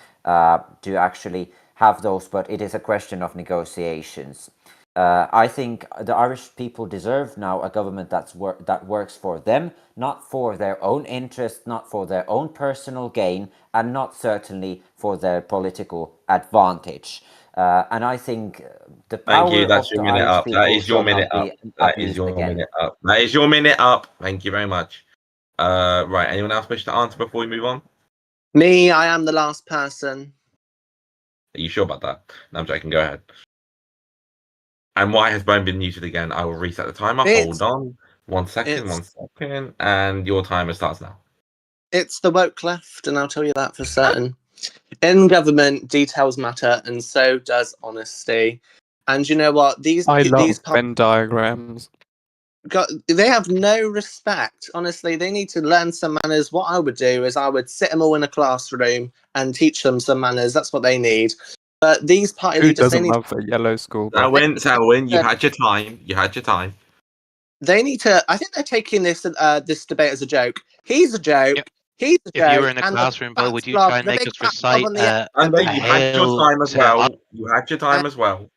do actually have those, but it is a question of negotiations. I think the Irish people deserve now a government that works for them, not for their own interest, not for their own personal gain, and not certainly for their political advantage. And I think the power Thank you. That's of your the minute Irish up. people That is your shall minute not up. be That is abused your again. minute up. That is your minute up. Thank you very much. Right. Anyone else wish to answer before we move on? Me, I am the last person. Are you sure about that? No, I'm joking. Go ahead. And why has Bone been muted again? I will reset the timer. Hold on. 1 second. 1 second. And your timer starts now. It's the woke left, and I'll tell you that for certain. In government, details matter, and so does honesty. And you know what? These Venn diagrams. they have no respect. Honestly, they need to learn some manners. What I would do is I would sit them all in a classroom and teach them some manners. That's what they need. But these party Who leaders, doesn't love a yellow school bus? Selwyn, you had your time. You had your time. They need to. I think they're taking this debate as a joke. He's a joke. Yep. He's a joke. If you were in a classroom, Bill, would you try and make us recite And then you had your time as well. You had your time as well.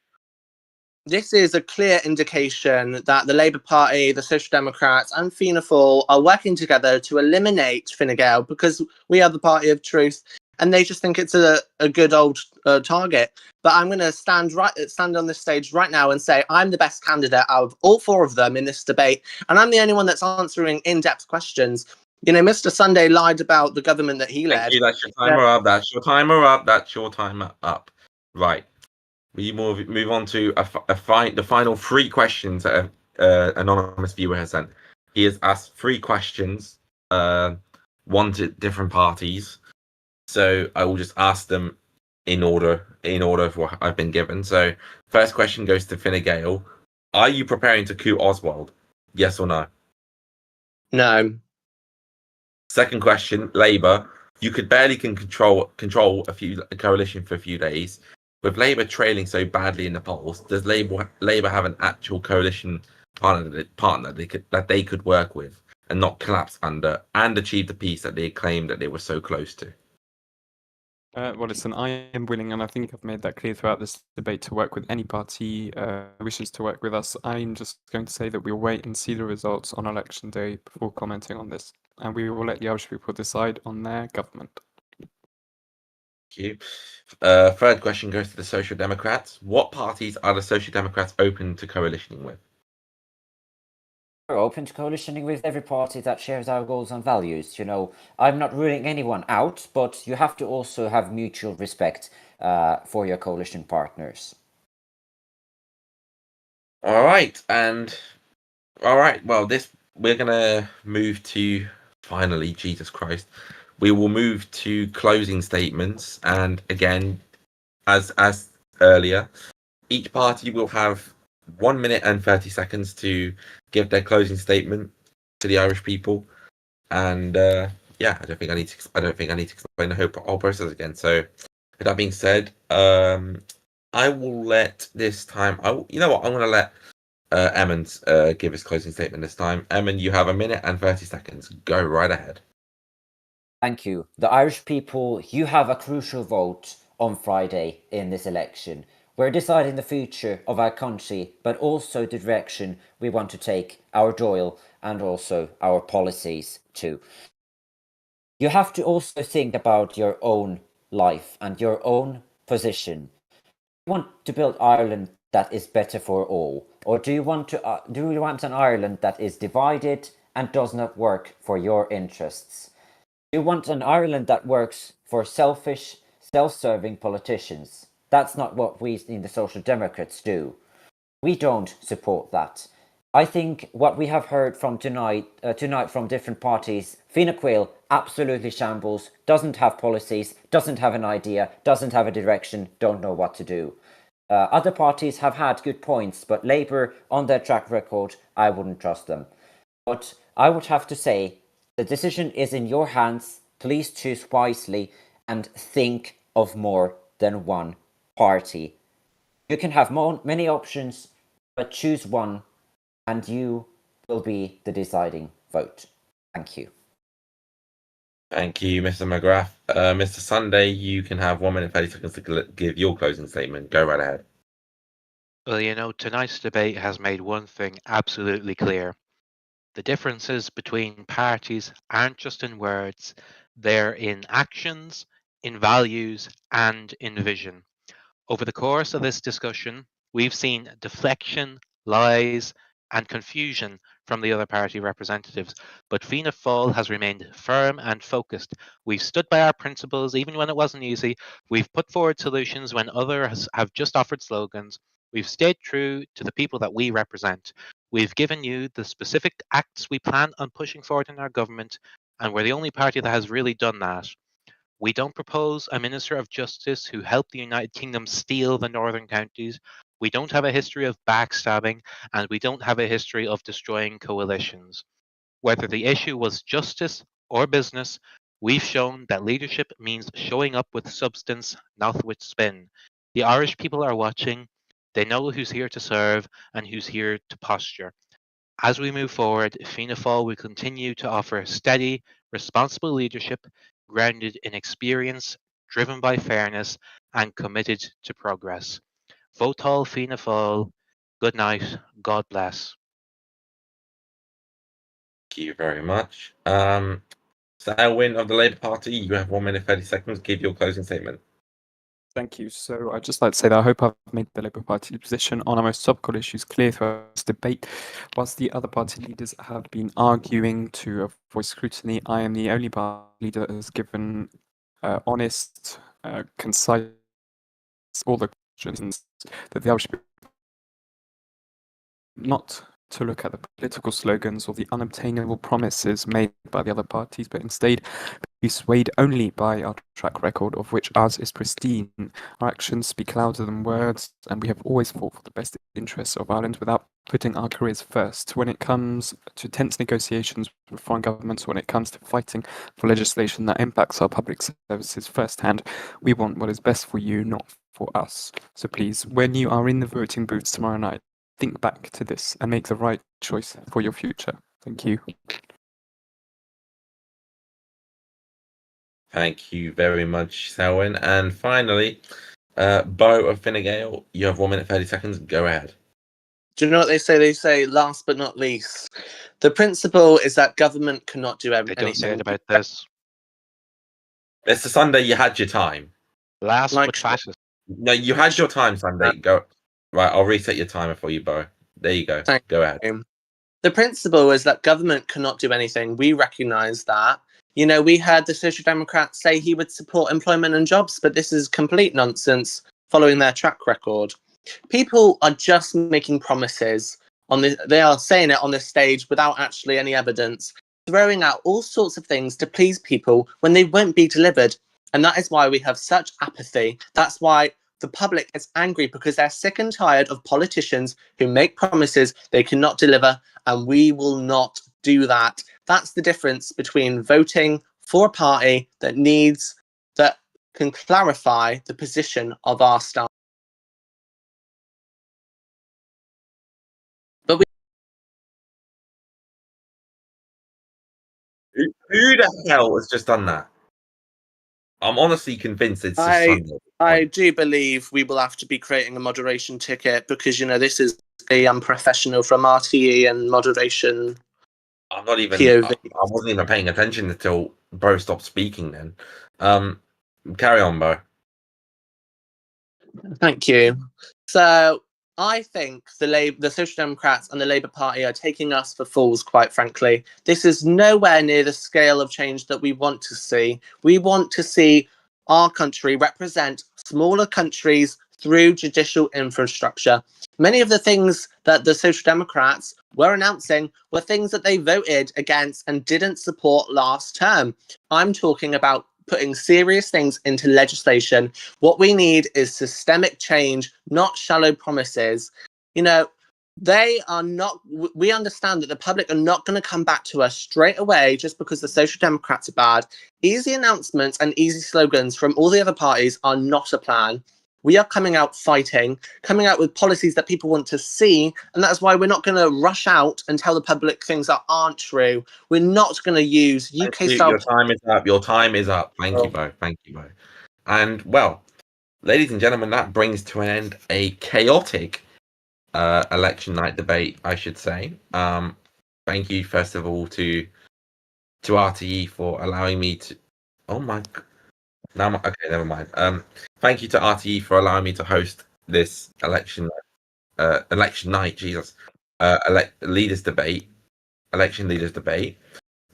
This is a clear indication that the Labour Party, the Social Democrats, and Fianna Fáil are working together to eliminate Fine Gael because we are the party of truth, and they just think it's a good old target. But I'm going to stand on this stage right now and say I'm the best candidate out of all 4 of them in this debate, and I'm the only one that's answering in-depth questions. You know, Mr. Sunday lied about the government that he led. Thank you. That's your timer up. That's your timer up. That's your timer up. Right. We move on to the final 3 questions that an anonymous viewer has sent. He has asked 3 questions, one to different parties. So I will just ask them in order of what I've been given. So first question goes to Fine Gael. Are you preparing to coup Oswald? Yes or no? No. Second question, Labour. You could barely control a coalition for a few days. With Labour trailing so badly in the polls, does Labour have an actual coalition partner that they could work with and not collapse under and achieve the peace that they claimed that they were so close to? Well, listen, I am willing, and I think I've made that clear throughout this debate, to work with any party who wishes to work with us. I'm just going to say that we'll wait and see the results on election day before commenting on this, and we will let the Irish people decide on their government. Thank you. Third question goes to the Social Democrats. What parties are the Social Democrats open to coalitioning with? We're open to coalitioning with every party that shares our goals and values. You know, I'm not ruling anyone out, but you have to also have mutual respect for your coalition partners. All right. Well, we're gonna move to finally, Jesus Christ. We will move to closing statements, and again, as earlier, each party will have 1 minute and 30 seconds to give their closing statement to the Irish people. And yeah, I don't think I need to explain the whole process again. So, with that being said, I will let this time. You know what? I'm going to let Emmons give his closing statement this time. Emmon, you have 1 minute and 30 seconds. Go right ahead. Thank you. The Irish people, you have a crucial vote on Friday in this election. We're deciding the future of our country, but also the direction we want to take our Dáil and also our policies too. You have to also think about your own life and your own position. Do you want to build Ireland that is better for all, or do you want an Ireland that is divided and does not work for your interests? Do you want an Ireland that works for selfish, self-serving politicians? That's not what we in the Social Democrats do. We don't support that. I think what we have heard from tonight from different parties, Fianna Fáil absolutely shambles, doesn't have policies, doesn't have an idea, doesn't have a direction, don't know what to do. Other parties have had good points, but Labour, on their track record, I wouldn't trust them. But I would have to say, the decision is in your hands. Please choose wisely and think of more than one party. You can have many options, but choose one and you will be the deciding vote. Thank you. Thank you, Mr. McGrath. Mr. Sunday, you can have 1 minute 30 seconds to give your closing statement. Go right ahead. Well, tonight's debate has made one thing absolutely clear. The differences between parties aren't just in words, they're in actions, in values, and in vision. Over the course of this discussion, we've seen deflection, lies, and confusion from the other party representatives, but Fianna Fáil has remained firm and focused. We've stood by our principles even when it wasn't easy. We've put forward solutions when others have just offered slogans. We've stayed true to the people that we represent. We've given you the specific acts we plan on pushing forward in our government, and we're the only party that has really done that. We don't propose a Minister of Justice who helped the United Kingdom steal the northern counties. We don't have a history of backstabbing, and we don't have a history of destroying coalitions. Whether the issue was justice or business, we've shown that leadership means showing up with substance, not with spin. The Irish people are watching. They know who's here to serve and who's here to posture. As we move forward, Fianna Fáil will continue to offer steady, responsible leadership grounded in experience, driven by fairness, and committed to progress. Vote all Fianna Fáil. Good night. God bless. Thank you very much. Selwyn of the Labour Party, you have 1 minute 30 seconds. Give your closing statement. Thank you. So I'd just like to say that I hope I've made the Labour Party position on our most topical issues clear throughout this debate. Whilst the other party leaders have been arguing to avoid scrutiny, I am the only party leader that has given honest, concise, all the questions that the Irish people not to look at the political slogans or the unobtainable promises made by the other parties, but instead be swayed only by our track record, of which ours is pristine. Our actions speak louder than words, and we have always fought for the best interests of Ireland without putting our careers first. When it comes to tense negotiations with foreign governments, when it comes to fighting for legislation that impacts our public services firsthand, we want what is best for you, not for us. So please, when you are in the voting booths tomorrow night, think back to this and make the right choice for your future. Thank you. Thank you very much, Selwyn. And finally, Bo of Fine Gael, you have 1 minute 30 seconds. Go ahead. Do you know what they say? They say, last but not least, the principle is that government cannot do They anything. don't say it about this. Mr. Sunday, you had your time. Last Like- but fastest. No, you had your time, Sunday. Go. Right, I'll reset your timer for you, Bo. There you go. Thank Go ahead. The principle is that government cannot do anything. We recognise that. You know, we heard the Social Democrats say he would support employment and jobs, but this is complete nonsense following their track record. People are just making promises on this. They are saying it on this stage without actually any evidence, throwing out all sorts of things to please people when they won't be delivered. And that is why we have such apathy. That's why the public is angry because they're sick and tired of politicians who make promises they cannot deliver, and we will not do that. That's the difference between voting for a party that can clarify the position of our staff. But Who the hell has just done that? I'm honestly convinced it's just Sunday. I do believe we will have to be creating a moderation ticket because, this is a unprofessional from RTE and moderation. I'm not even. POV. I wasn't even paying attention until Bo stopped speaking. Then, carry on, Bo. Thank you. So I think the Social Democrats and the Labour Party are taking us for fools, quite frankly. This is nowhere near the scale of change that we want to see. We want to see our country represent smaller countries through judicial infrastructure. Many of the things that the Social Democrats were announcing were things that they voted against and didn't support last term. I'm talking about putting serious things into legislation. What we need is systemic change, not shallow promises. They are not, we understand that the public are not going to come back to us straight away just because the Social Democrats are bad. Easy announcements and easy slogans from all the other parties are not a plan. We are coming out fighting, coming out with policies that people want to see, and that's why we're not going to rush out and tell the public things that aren't true. We're not going to use UK-style... Your time is up. Your time is up. Thank you, Bo. Thank you, Bo. And, well, ladies and gentlemen, that brings to an end a chaotic election night debate, I should say. Thank you, first of all, to RTE for allowing me to... Oh, my... Okay, never mind. Thank you to RTE for allowing me to host this election night. Jesus, election leaders debate.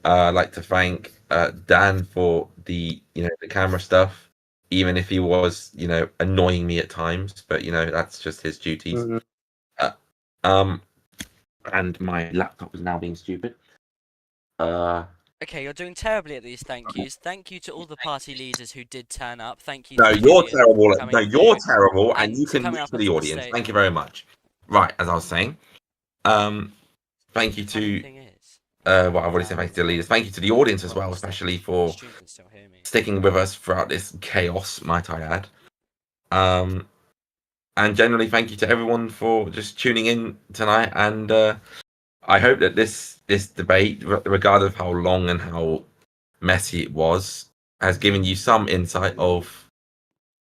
I'd like to thank Dan for the camera stuff, even if he was annoying me at times, but that's just his duties. And my laptop is now being stupid. Okay, you're doing terribly at these thank yous. Thank you to all the party leaders who did turn up. Thank you. No, you're terrible. No, you're terrible, and you can move to the audience. Thank you very much. Right, as I was saying, thank you to I've already said thank you to the leaders. Thank you to the audience as well, especially for sticking with us throughout this chaos, might I add. And generally, thank you to everyone for just tuning in tonight. And I hope that this debate, regardless of how long and how messy it was, has given you some insight of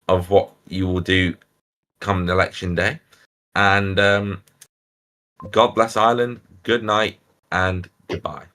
what you will do come election day. And God bless Ireland. Good night and goodbye.